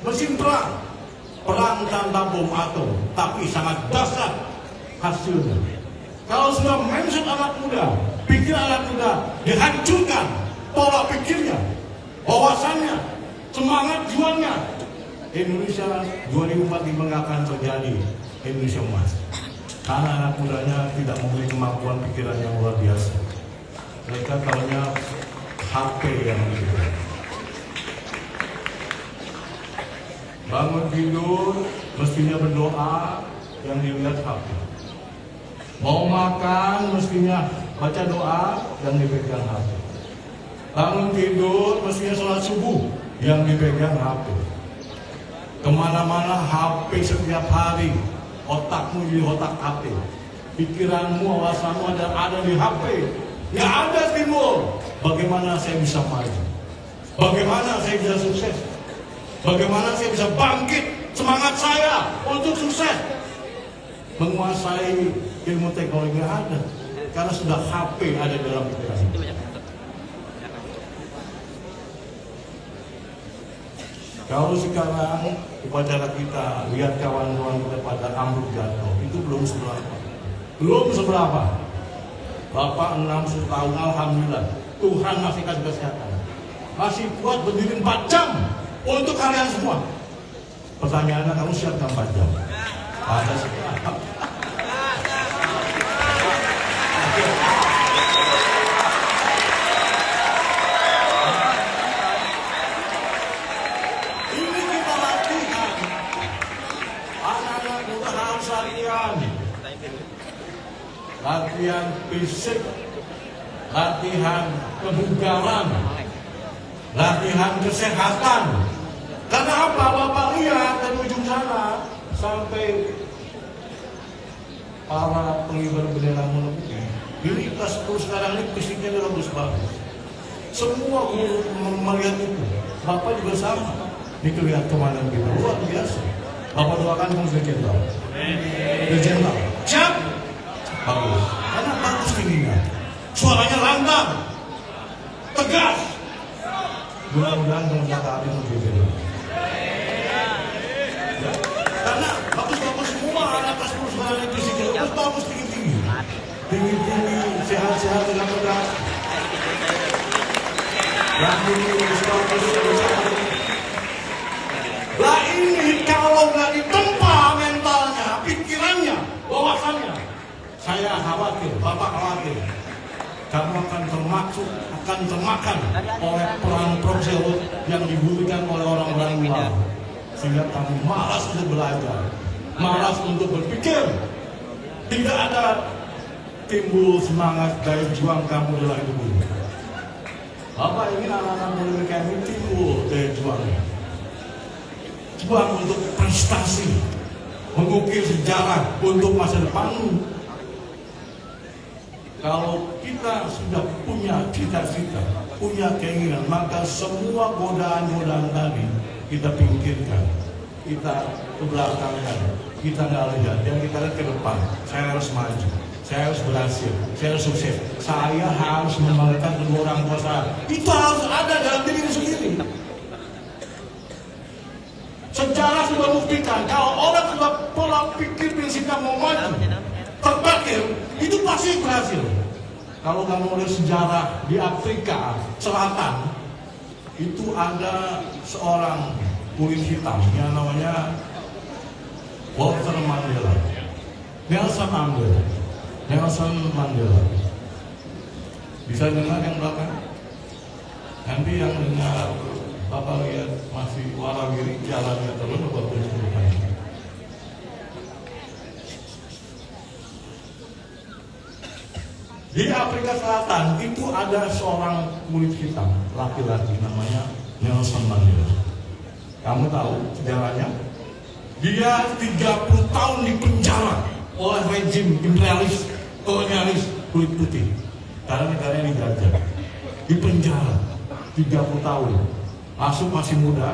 mesin perang, perang tanpa bom atom, tapi sangat dahsyat hasilnya. Kalau sudah mention anak muda, pikir anak muda, dihancurkan pola pikirnya, wawasannya, semangat juangnya. Indonesia 2045 nggak akan terjadi Indonesia emas. Karena anak mudanya tidak memiliki kemampuan pikiran yang luar biasa. Mereka tahunya HP yang gitu. Bangun tidur mestinya berdoa, yang dilihat HP. Mau makan mestinya baca doa, yang dipegang HP. Bangun tidur mestinya sholat subuh, yang dipegang HP. Kemana-mana HP setiap hari. Otakmu di otak HP, pikiranmu, wawasanmu ada di HP. Nggak ada timbul. Bagaimana saya bisa maju? Bagaimana saya bisa sukses? Bagaimana saya bisa bangkit semangat saya untuk sukses? Menguasai ilmu teknologi nggak ada, karena sudah HP ada dalam pikiran. Kalau sekarang upacara kita lihat kawan-kawan kita pada ambruk jatuh, itu belum seberapa. Belum seberapa. Bapak 60 tahun, alhamdulillah, Tuhan masih kasih kesehatan, masih kuat berdiri 4 jam untuk kalian semua. Pertanyaannya, kamu siapkan 4 jam? Ada siap. Latihan fisik, latihan kebugaran, latihan kesehatan. Karena apa? Bapak lihat dari ujung sana sampai para pengibar bendera menepuk. Ini kelas 10 sekarang ini fisiknya bagus-bagus. Semua guru melihat itu. Bapak juga sama. Ini kelihatan komandan kita luar biasa. Bapak doakan kamu sudah jenderal. Jenderal. Siap. Bagus, karena bagus tingginya, suaranya lantang, tegas. Mudah-mudahan dalam kata hati lebih beda. Ya, karena bagus-bagus semua anak kelas 10 sekarang itu sih bagus tinggi-tinggi, sehat-sehat dengan tegas. Yang ini bagus. Lah ini kalau nggak ditempa mentalnya, pikirannya, wawasannya, saya khawatir, Bapak khawatir, kamu akan termakan oleh perang proxy yang dibunyikan oleh orang-orang luar, sehingga kamu malas untuk belajar, malas untuk berpikir, tidak ada timbul semangat dari juang kamu dalam hidup ini. Bapak ingin anak-anak muda kami timbul dari juangnya, juang untuk prestasi, mengukir sejarah untuk masa depanmu. Kalau kita sudah punya cita-cita, punya keinginan, maka semua godaan-godaan tadi kita pinggirkan, kita kebelakangkan, kita nggak lihat, yang kita lihat ke depan. Saya harus maju, saya harus berhasil, saya harus sukses, saya harus membanggakan kedua orang tua saya. Itu harus ada dalam diri sendiri. Sejarah sudah buktikan, kalau orang sudah pola pikir prinsipnya mau maju, terpikir, itu pasti berhasil. Kalau kamu lihat sejarah di Afrika Selatan, itu ada seorang kulit hitam yang namanya Walter Mandela, Nelson Mandela. Bisa dengar yang belakang? Nanti yang dengar Bapak lihat masih warawiri jalannya terus Bapak tunjukkan. Di Afrika Selatan itu ada seorang kulit hitam, laki-laki namanya Nelson Mandela. Kamu tahu sejarahnya? Dia 30 tahun di penjara oleh rejim imperialis, kolonialis kulit putih. Karena negaranya dijajah. Di penjara 30 tahun. Masuk masih muda,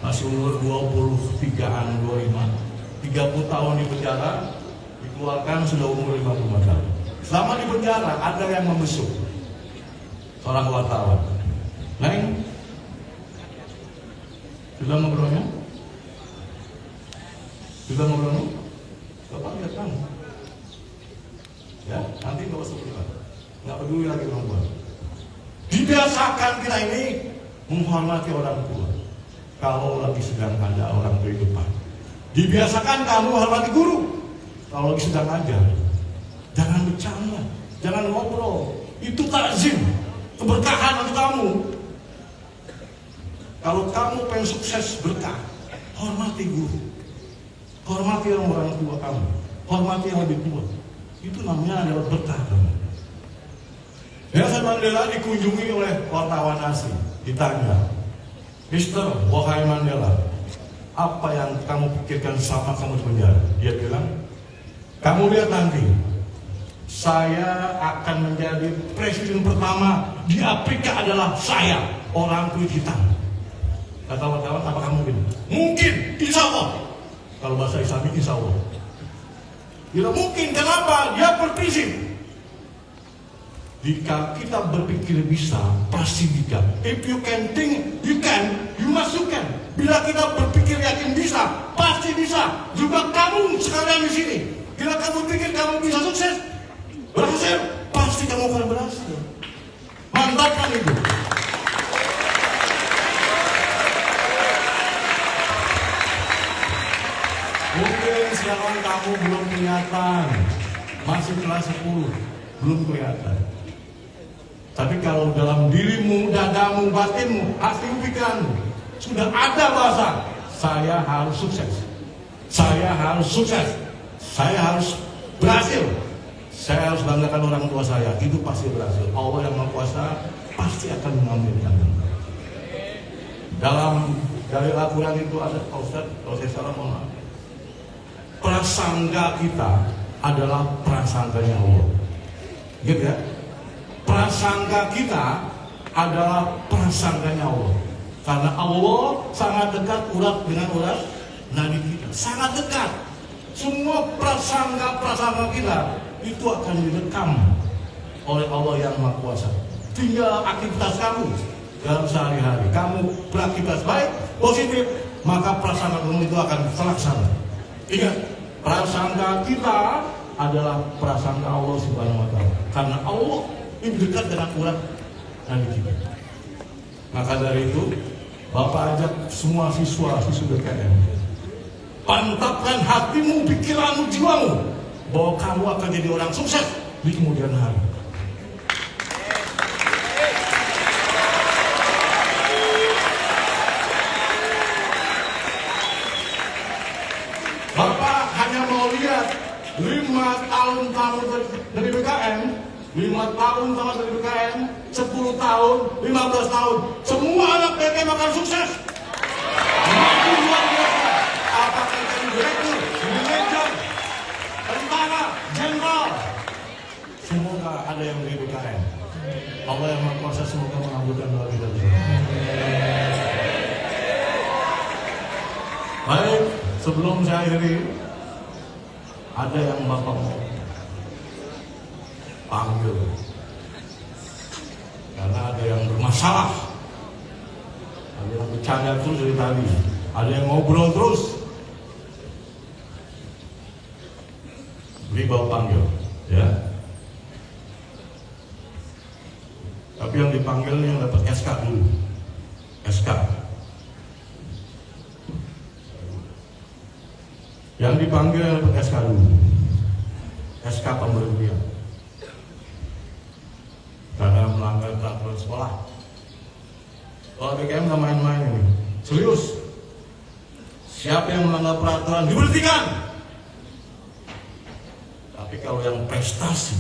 masih umur 23-an, 25. 30 tahun di penjara, dikeluarkan sudah umur 55 tahun. Selama di penjara ada yang membesuk seorang wartawan. Neng, sudah ngobrolnya? Sudah ngobrolnya? Bapak lihat kamu. Ya, nanti gak usah berdebat. Gak peduli lagi orang tua. Dibiasakan kita ini menghormati orang tua. Kalau lagi sedang ada orang tua di depan. Dibiasakan kamu hormati guru. Kalau lagi sedang ajar. Jangan bercanda, jangan ngobrol. Itu takzim, keberkahan untuk kamu. Kalau kamu pengen sukses berkah, hormati guru. Hormati orang tua kamu. Hormati yang lebih tua. Itu namanya adalah berkah kamu. Nelson Mandela dikunjungi oleh wartawan asing. Ditanya, Mister, wahai Mandela, apa yang kamu pikirkan selama kamu di penjara? Dia bilang, kamu lihat nanti, saya akan menjadi presiden pertama di Afrika adalah saya, orang kulit hitam. Kata wartawan, apa kamu mungkin? Mungkin, insya Allah. Kalau bahasa Islami, insya Allah. Tidak mungkin, kenapa? Dia berprinsip. Jika kita berpikir bisa, pasti bisa. If you can think, you can. You must you can. Bila kita berpikir yakin bisa, pasti bisa. Juga kamu sekalian di sini. Bila kamu pikir kamu bisa sukses, berhasil, pasti kamu akan berhasil. Mantapkan itu. Mungkin sekarang kamu belum kelihatan, masih kelas 10, belum kelihatan. Tapi kalau dalam dirimu, dadamu, batinmu, hatimu, pikiranmu sudah ada bahasa, saya harus sukses, saya harus sukses, saya harus berhasil, saya harus banggakan orang tua saya, itu pasti berhasil. Allah yang Maha Kuasa pasti akan mengambilkan. Dalam dari Al-Quran itu ada, Ustaz, kalau saya salah mohon maaf. Prasangka kita adalah prasangkanya Allah. Gitu ya? Prasangka kita adalah prasangkanya Allah. Karena Allah sangat dekat urat dengan urat nadi kita. Sangat dekat. Semua prasangka kita itu akan direkam oleh Allah yang Maha Kuasa. Tinggal aktivitas kamu dalam sehari-hari. Kamu beraktivitas baik, positif, maka prasangka kamu itu akan terlaksana. Ingat, prasangka kita adalah prasangka Allah Subhanahu wa Ta'ala. Karena Allah ini dekat dengan urat nadi kita. Maka dari itu, Bapak ajak semua siswa-siswi BKM, pantapkan hatimu, pikiranmu, jiwamu, bahwa kamu akan jadi orang sukses di kemudian hari. Bapak hanya mau lihat 5 tahun kamu dari BKM, 5 tahun sama dari BKM, 10 tahun, 15 tahun, semua anak BKM akan sukses. Makin luar biasa. Apakah jadi direktur, manajer, tentara, jenderal, semoga ada yang dari BKM. Allah yang Maha Kuasa semoga mengabulkan doa kita. Baik, sebelum saya akhiri, ada yang Bapak mau panggil karena ada yang bermasalah, ada yang bercanda terus dari tadi, ada yang ngobrol terus. Beri Bapak panggil, ya. Tapi yang dipanggil yang dapat SK dulu, SK. Yang dipanggil yang dapat SK dulu, SK pemberhentian. Karena melanggar peraturan sekolah. Kalau BKM nggak main-main ini, serius. Siapa yang melanggar peraturan diberhentikan. Tapi kalau yang prestasi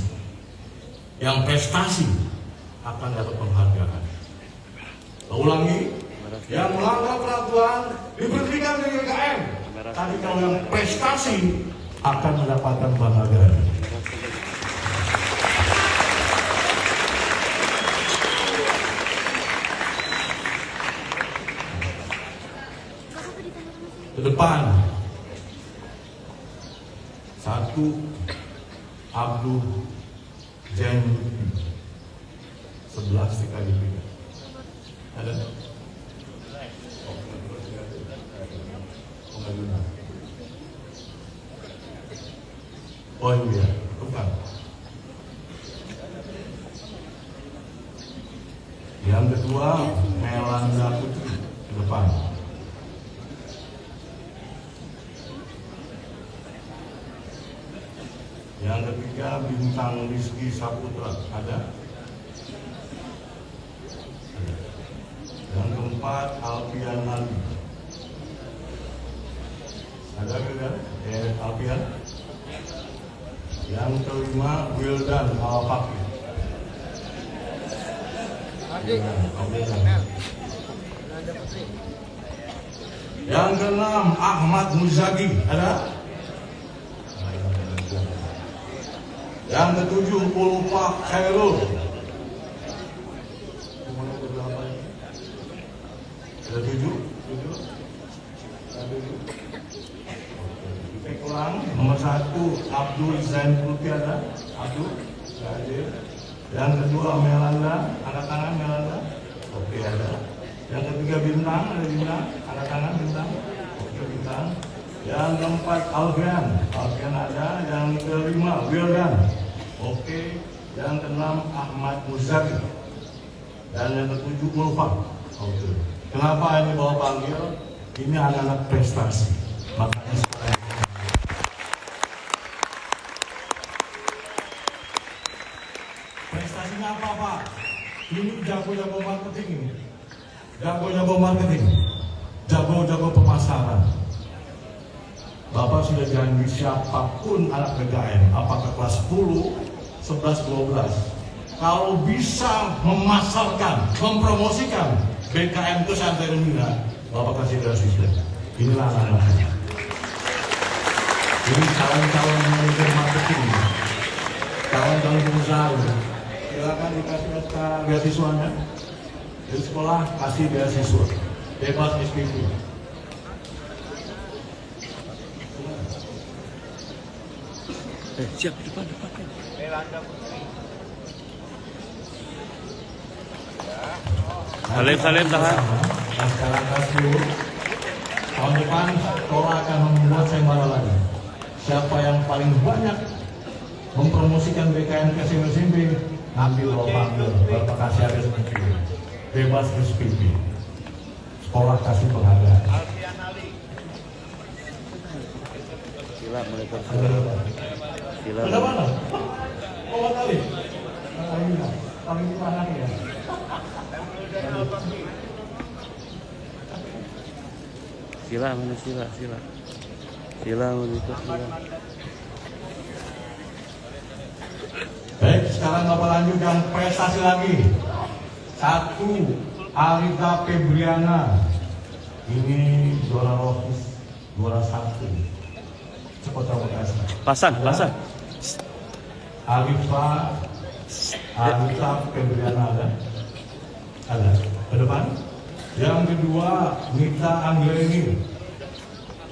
akan dapat penghargaan. Saya ulangi, yang melanggar peraturan diberhentikan dari BKM. Tapi kalau yang prestasi akan mendapatkan penghargaan. Ke depan. 1 Abdul Zain 11 kali lipat. Ada? Oh iya, bukan. Yang kedua, Melanda Putri ke depan. Yang ketiga, Bintang Rizky Saputra. Ada? Yang keempat, Alfian Ali. Ada tidak? Alfian. Yang kelima, Wildan Al-Fakir. Yang keenam, Ahmad Muzagi. Ada? Yang ketujuh, Ulfa Khairul. Ada 7? Nomor 1, Abdul Zain Putri. Ada? Abdul? Yang kedua, Melanda. Angkat tangan Melanda. Oke, ada. Yang ketiga, Bintang. Ada Bintang? Angkat tangan Bintang. Oke, Bintang. Yang keempat, Alfian. Alfian ada. Yang kelima, Wildan. Oke. Yang keenam, Ahmad Muzaki. Dan yang ketujuh, Ulfa. Oke. Kenapa ini bawa panggil? Ini anak-anak prestasi. Makanya sekarang prestasinya apa, Pak? Ini jago-jago marketing ini. Jago-jago marketing. Jago-jago pemasaran. Bapak sudah janji siapapun anak BKN, apakah kelas 10, 11, 12, kalau bisa memasarkan, mempromosikan BKN ke Santai Remina, Bapak kasih beasiswa. Inilah anak-anak. Ini calon-calon manajer marketing, calon-calon pengusaha. Silakan dikasih beasiswanya. Di sekolah kasih beasiswa, bebas SPP. Siap, depan. Salim tahan. Nah, sekarang kasih. Tahun depan sekolah akan membuat sayembara lagi. Siapa yang paling banyak mempromosikan BKN ke SMP, ambil panggil, Bapak kasih ada SPP. Bebas SPP. Sekolah kasih penghargaan. Sila mulai Sila. Ada mana? Oh, kali. Kali di mana ya? Sila mana Sila. Sila menikah Sila. Baik, sekarang Bapak lanjut yang prestasi lagi. 1, Alita Febriana. Ini juara Rokis, juara 1. Cepat coba kasih. Pasan. Alita Febriana ada. Ke depan. Yang kedua, Nita Anggreni.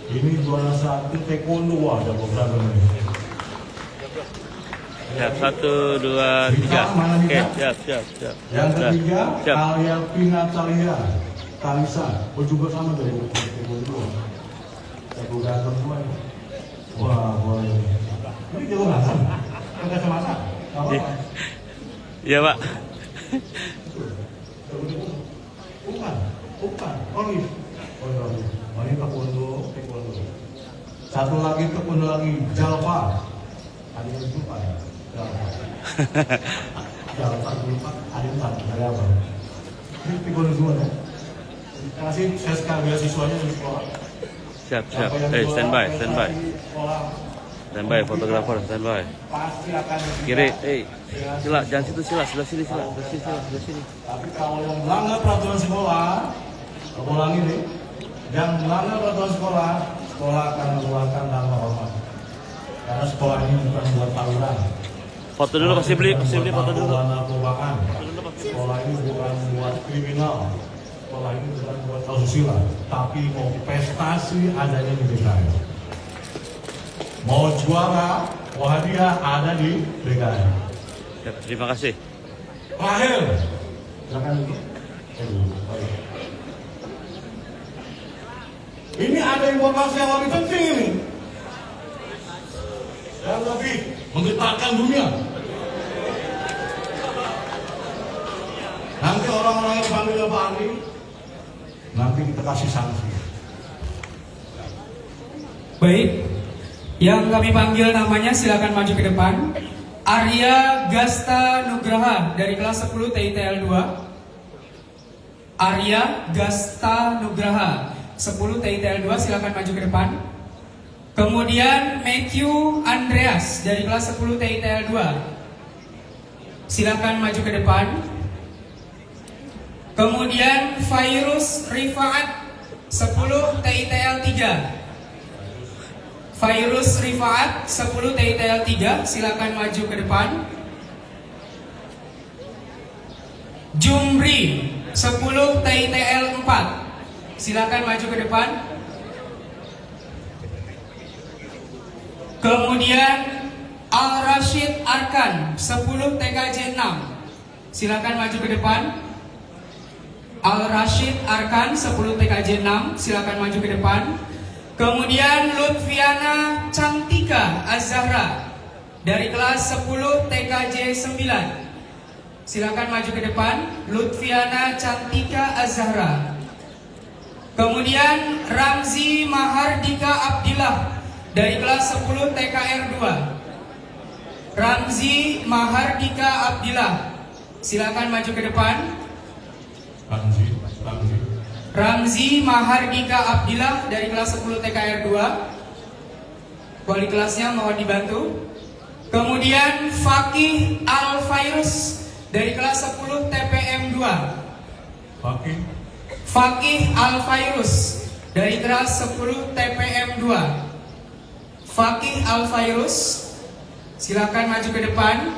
Ini juara 1 taekwondo. Ada beberapa ini. Siap, 1, 2, 3. Oke, siap. Yang ketiga, Siap. Aliyapina Talisa. Oh, juga sama dari taekwondo. Jago ganteng semua ini. Wah, boleh. Ini jago ganteng. Pakai kacamata. Iya, Pak. Bukan. Olive. Oh, ini taekwondo. Satu lagi taekwondo lagi, Jalva. Ada yang jumpa ya? Jalva jumpa, ada yang tak, ada apa? Ini taekwondo semua ya? Terima kasih, saya sekarang beasiswanya di sekolah. Siap. Standby. Standby, fotografer, standby. Pasti akan Kiri, Sila, jangan situ Sila, sebelah sini. Tapi kalau yang melanggar peraturan sekolah, ulangi nih, yang melanggar peraturan sekolah, sekolah akan mengeluarkan nama hormat. Karena sekolah ini bukan buat tawuran. Foto dulu, kasih beli foto dulu. Narkobaan. Sekolah ini bukan buat kriminal. Sekolah ini bukan buat asusila, tapi mau prestasi adanya di DKI. Mau juara, mau hadiah ada di DKI. Ya, terima kasih. Rahel, silakan. Ini ada informasi yang lebih penting ini. Yang lebih menggetarkan dunia. Nanti orang-orang yang panggil Pak Andi, nanti kita kasih sanksi. Baik, yang kami panggil namanya silakan maju ke depan. Arya Gasta Nugraha dari kelas 10 TITL 2. Arya Gasta Nugraha 10 TITL 2, silakan maju ke depan. Kemudian Matthew Andreas dari kelas 10 TITL 2, silakan maju ke depan. Kemudian Fairuz Rifaat 10 TITL 3. Fairuz Rifaat 10 TITL 3, silakan maju ke depan. Jumri 10 TITL 4, silakan maju ke depan. Kemudian Al Rashid Arkan 10 TKJ 6, silakan maju ke depan. Al Rashid Arkan 10 TKJ 6, silakan maju ke depan. Kemudian Lutfiana Cantika Az-Zahra dari kelas 10 TKJ 9, silakan maju ke depan. Lutfiana Cantika Az-Zahra. Kemudian Ramzi Mahardika Abdillah dari kelas 10 TKR 2. Ramzi Mahardika Abdillah, silakan maju ke depan. Ramzi Mahardika Abdillah dari kelas 10 TKR 2. Wali kelasnya mohon dibantu. Kemudian Fakih Al-Fairuz dari kelas 10 TPM 2. Fakih Al-Fairuz dari kelas 10 TPM 2. Fakih Al-Fairuz, silakan maju ke depan.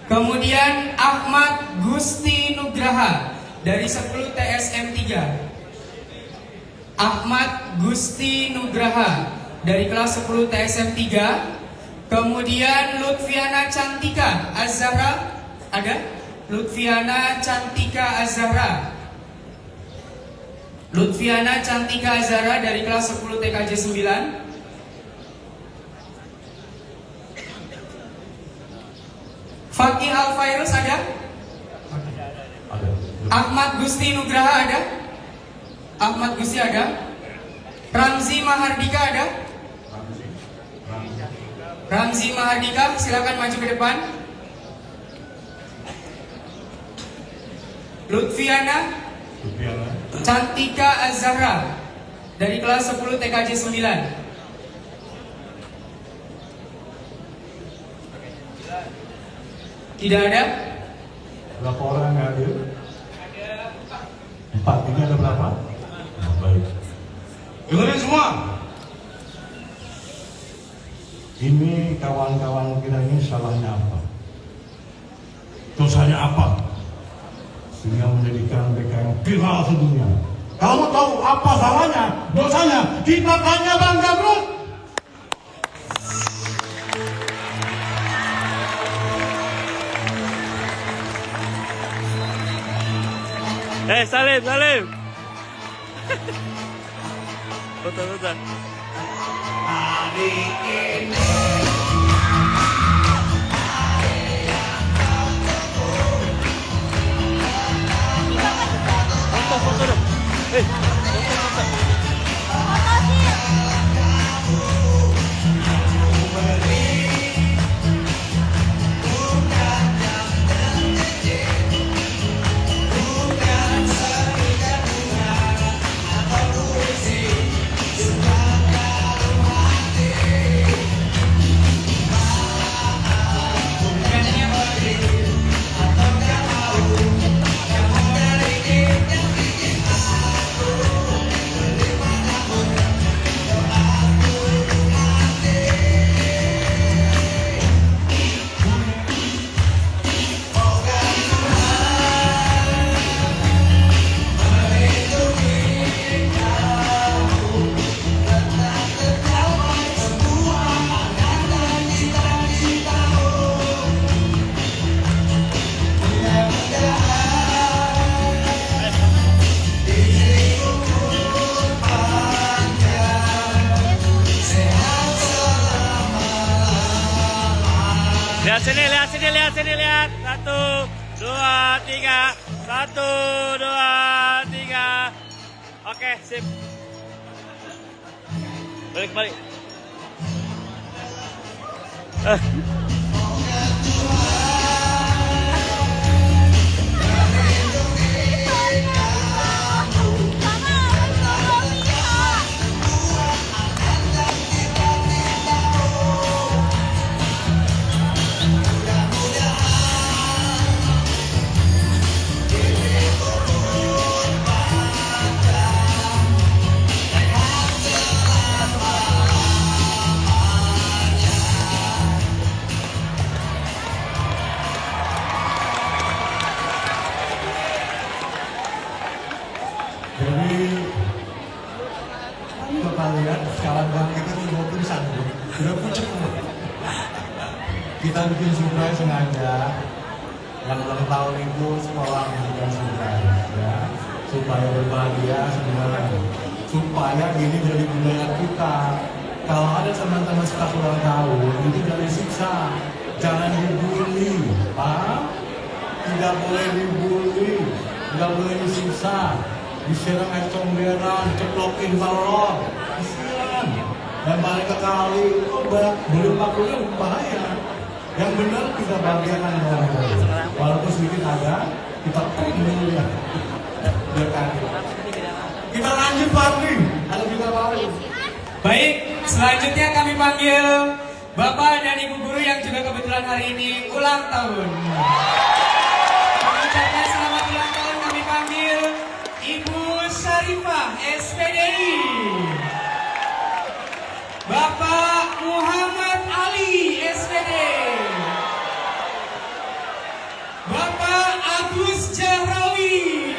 Kemudian Ahmad Gusti Nugraha dari 10 TSM 3. Ahmad Gusti Nugraha dari kelas 10 TSM 3. Kemudian Lutfiana Cantika Az-Zahra, ada? Lutfiana Cantika Az-Zahra. Lutfiana Cantika Az-Zahra dari kelas 10 TKJ 9. Fakih Al-Fairuz ada? Ahmad Gusti Nugraha ada? Ahmad Gusti ada? Ramzi Mahardika ada? Ramzi Mahardika, silakan maju ke depan. Lutfiana Cantika Az-Zahra dari kelas 10 TKJ 9. Tidak ada? Berapa orang yang hadir? 4, ini ada berapa? Baik. Dengerin semua. Ini kawan-kawan kita ini salahnya apa? Dosanya apa? Sehingga menjadikan BKM viral sedunia. Kamu tahu apa salahnya? Dosanya? Kita tanya Bang Gabrut. Salim. Foto. Foto dong. Lihat sini, lihat sini, lihat sini, lihat. 1, 2, 3. 1, 2, 3. Oke, sip. Balik, balik. Jadi kita lihat sekarang bang kita tuh mau tulisan udah pucet. Kita bikin surprise sengaja yang ulang tahun itu sekolah bikin surprise ya supaya berbahagia sebenarnya supaya ini jadi budaya kita. Kalau ada teman-teman sekolah ulang tahun itu jangan siksa, jangan dibully, paham? Tidak boleh dibully, tidak boleh disiksa. Disiram air comberan, ceplokin balon, kasihan. Dan balik ke kali, belum pakunya bahaya. Yang benar kita bagiakan orang lain. Walaupun sedikit ada, kita print dulu ya. Biar kaki. Kita lanjut party, ada kita balik. Baik, selanjutnya kami panggil Bapak dan Ibu Guru yang juga kebetulan hari ini ulang tahun. Mengucapkan selamat ulang tahun kami panggil Ibu Syarifah SPDI, Bapak Muhammad Ali SPD, Bapak Agus Jahrawi,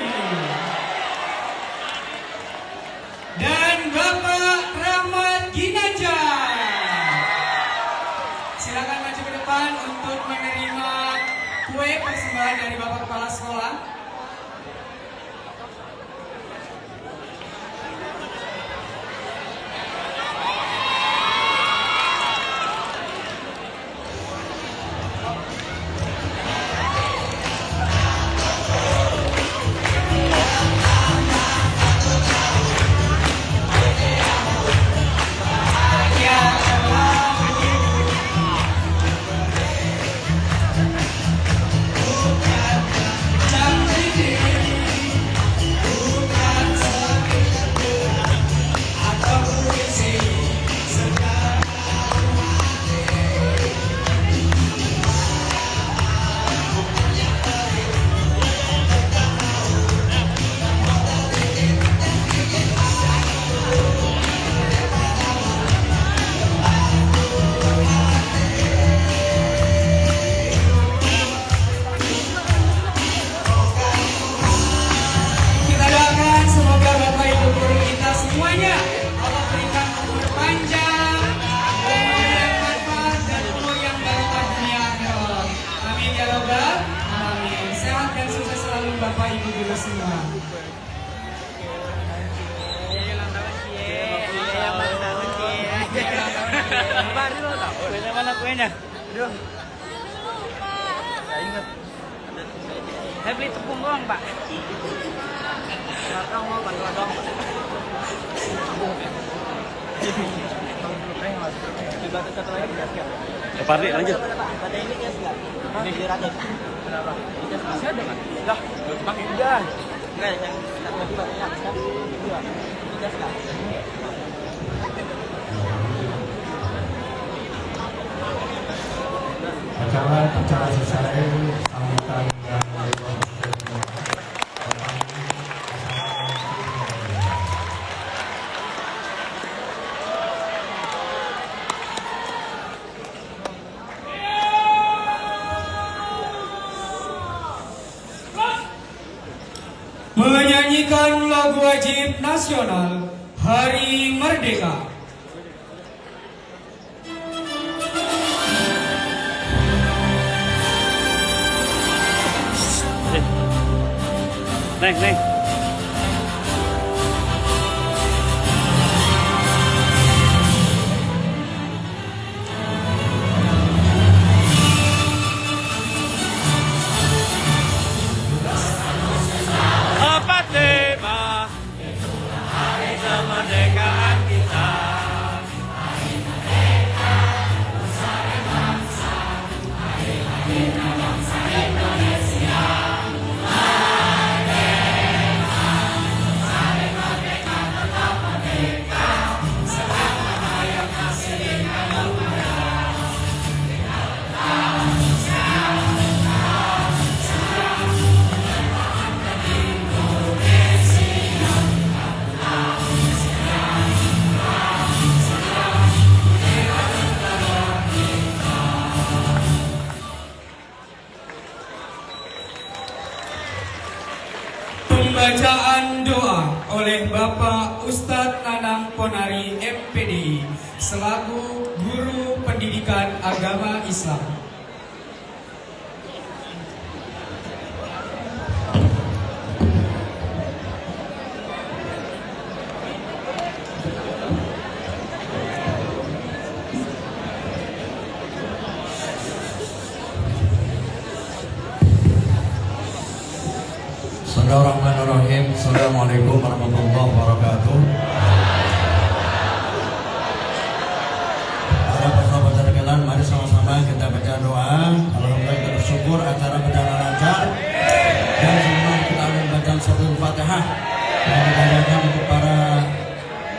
dan Bapak Rahmat Ginanjar. Silakan maju ke depan untuk menerima kue persembahan dari Bapak Kepala Sekolah. Bapak Ibu Guru semua. Mana kuenya? Aduh. Saya beli tepung doang, Pak. Kalau mau bantuan doang, Pak. Satu lagi gas nggak? Pak Ardi, lanjut. Pada ini gas nggak? Ini dirata. Kenapa? Masih ada nggak? Lah, pakai gas. Enggak, yang satu lagi baterainya habis kan? Dua. Ini gas nggak? Acara selesai, sambutan dan menyanyikan lagu wajib nasional Hari Merdeka. Neng. Pembacaan doa oleh Bapak Ustadz Nanang Ponari MPDI selaku Guru Pendidikan Agama Islam. Bismillahirrahmanirrahim. Assalamualaikum warahmatullahi wabarakatuh. Para peserta sekalian, mari sama-sama kita baca doa. Alhamdulillah kita bersyukur acara berjalan lancar dan semua kita akan baca suratul Fatihah. Dan kita untuk para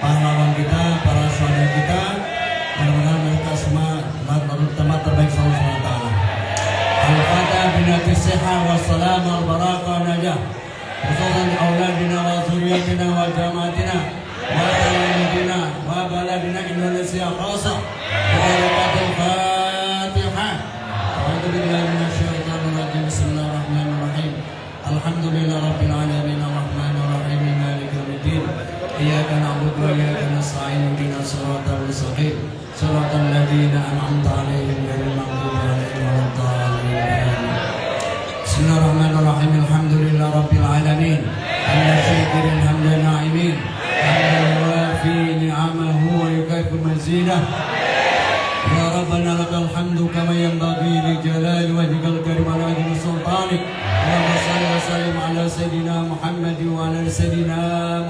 pahlawan kita, para saudara kita, mudah-mudahan mereka semua tempat terbaik sama SWT. Al-Fatihah binati sehat wassalam al-barakah najah. Khususan auladina wa zuriyatina wa jamaatina wa talamidina wa baladina Indonesia khasa. Barakatul Fatihah. A'udzubillahi minasyaitonir rajim. Bismillahirrahmanirrahim. Alhamdulillahi rabbil alamin arrahmanir rahim maliki yaumiddin. Iyyaka na'budu wa iyyaka nasta'in ihdinas siratal mustaqim. Siratal ladzina an'amta 'alaihim ghairil maghdubi 'alaihim waladdallin. Bismillahirrahmanirrahim. Alhamdulillah rabbil alamin. Al-syakirin hamdan na'imin. Hamdan wafi ni'amahu wa yukafi mazidah. Ya Rabbana lakal hamdu kama yanbaghi li jalali wajhikal karim wa azimi sultanik. Allahumma shalli wa sallim ala sayyidina Muhammad wa ala sayyidina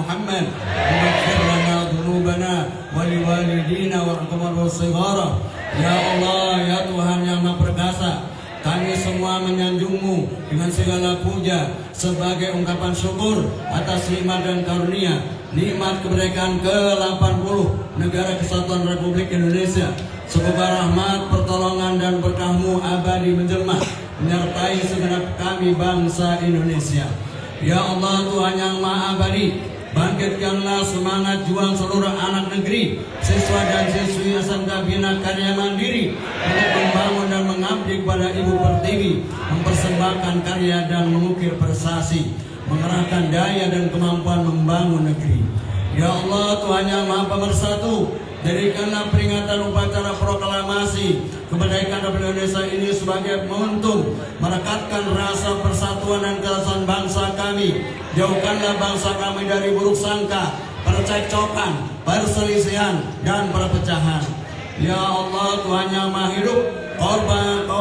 Muhammad. Waghfir lana dhunubana wa liwalidina warhamna was-shighara. Ya Allah, ya Tuhan yang Maha Perkasa, kami semua menyanjungmu dengan segala puja sebagai ungkapan syukur atas nikmat dan karunia, nikmat kemerdekaan ke-80 Negara Kesatuan Republik Indonesia. Semoga rahmat, pertolongan dan berkah-Mu abadi menjelma menyertai segenap kami bangsa Indonesia. Ya Allah, Tuhan yang Maha Abadi, bangkitkanlah semangat juang seluruh anak negeri, siswa dan siswi SMK Bina Karya Mandiri untuk membangun dan mengabdi kepada Ibu Pertiwi, mempersembahkan karya dan mengukir prestasi, mengerahkan daya dan kemampuan membangun negeri. Ya Allah, Tuhan yang Maha Pemersatu, jadikanlah peringatan upacara proklamasi kemerdekaan Republik Indonesia ini sebagai momentum merekatkan rasa persatuan dan kesatuan bangsa kami. Jauhkanlah bangsa kami dari buruk sangka, percekcokan, perselisihan, dan perpecahan. Ya Allah, Tuhan yang Maha Hidup,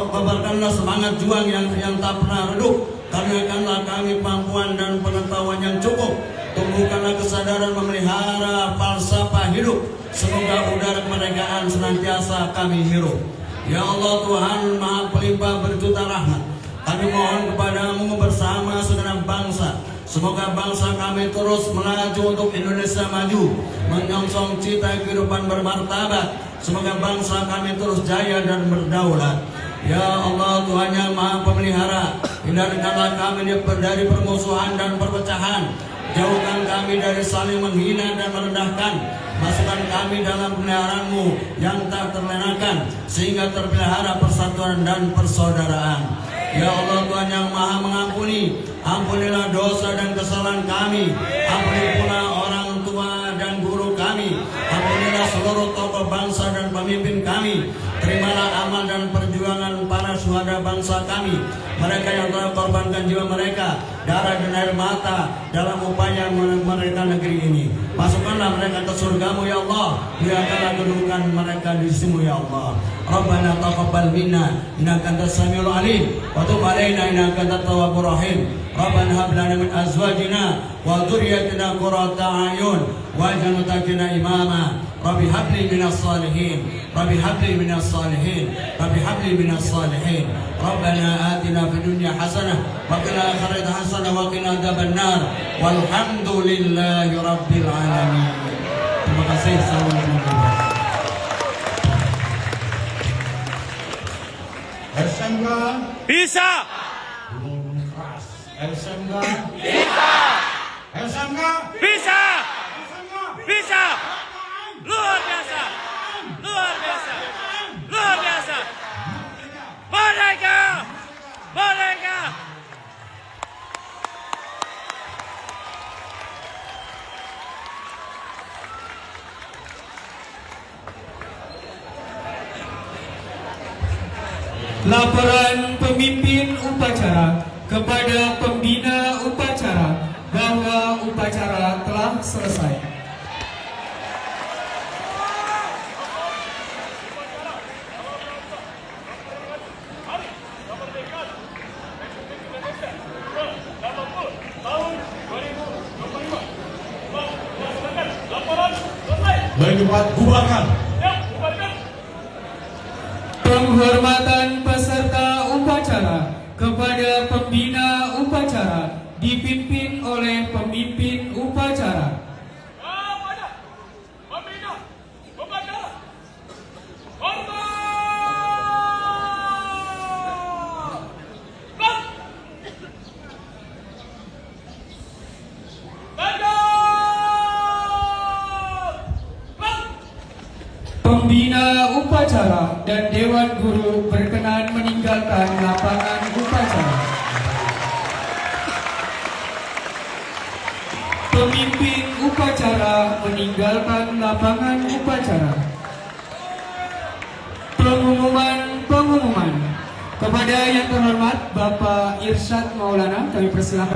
kobarkanlah semangat juang yang tak pernah redup. Karuniakanlah kami kemampuan dan pengetahuan yang cukup. Tumbuhkanlah kesadaran memelihara falsafah hidup. Semoga udara kemerdekaan senantiasa kami hirup. Ya Allah, Tuhan Maha Pelimpah berjuta rahmat, kami mohon kepadamu bersama segenap bangsa. Semoga bangsa kami terus melaju untuk Indonesia maju, menyongsong cita kehidupan bermartabat. Semoga bangsa kami terus jaya dan berdaulat. Ya Allah, Tuhan yang Maha Pemelihara, hindarkanlah kami dari permusuhan dan perpecahan. Jauhkan kami dari saling menghina dan merendahkan. Masukkan kami dalam pemeliharaan-Mu yang tak terlenakan, sehingga terpelihara persatuan dan persaudaraan. Ya Allah, Tuhan yang Maha Mengampuni, ampunilah dosa dan kesalahan kami. Ampuni pula orang tua dan guru kami. Ampunilah seluruh tokoh bangsa dan pemimpin kami. Terimalah amal dan perjuangan para syuhada bangsa kami, mereka yang telah korbankan jiwa mereka, darah dan air mata dalam upaya memerdekakan negeri ini. Masukkanlah mereka ke surga-Mu ya Allah. Muliakanlah kedudukan mereka di sisi-Mu ya Allah. Rabbana taqabbal minna innaka antas samiul alim wa tub alaina innaka antat tawwabur rahim. Rabbana hab lana min azwajina wa dhurriyyatina qurrata a'yun waj'alna muttaqina imama. Rabbi habli minas salihin. Rabbi habli minas salihin. Rabbi habli minas salihin. Rabbana atina fid dunya hasanah wa qina akhirati hasanah wa qina adzabannar. Walhamdulillahi rabbil alamin. Terima kasih. Assalamualaikum. SMK Bisa. SMK bisa. SMK Bisa. SMK Bisa. Luar biasa. Luar biasa. Luar biasa. Merdeka. Merdeka. Laporan pemimpin upacara kepada pembina upacara bahwa upacara telah selesai. Baik, bubarkan. Penghormatan peserta upacara kepada pembina upacara dipimpin oleh pemimpin upacara. Pembina upacara dan Dewan Guru berkenan meninggalkan lapangan upacara. Pemimpin upacara meninggalkan lapangan upacara. Pengumuman kepada yang terhormat Bapak Irsyad Maulana, kami persilakan.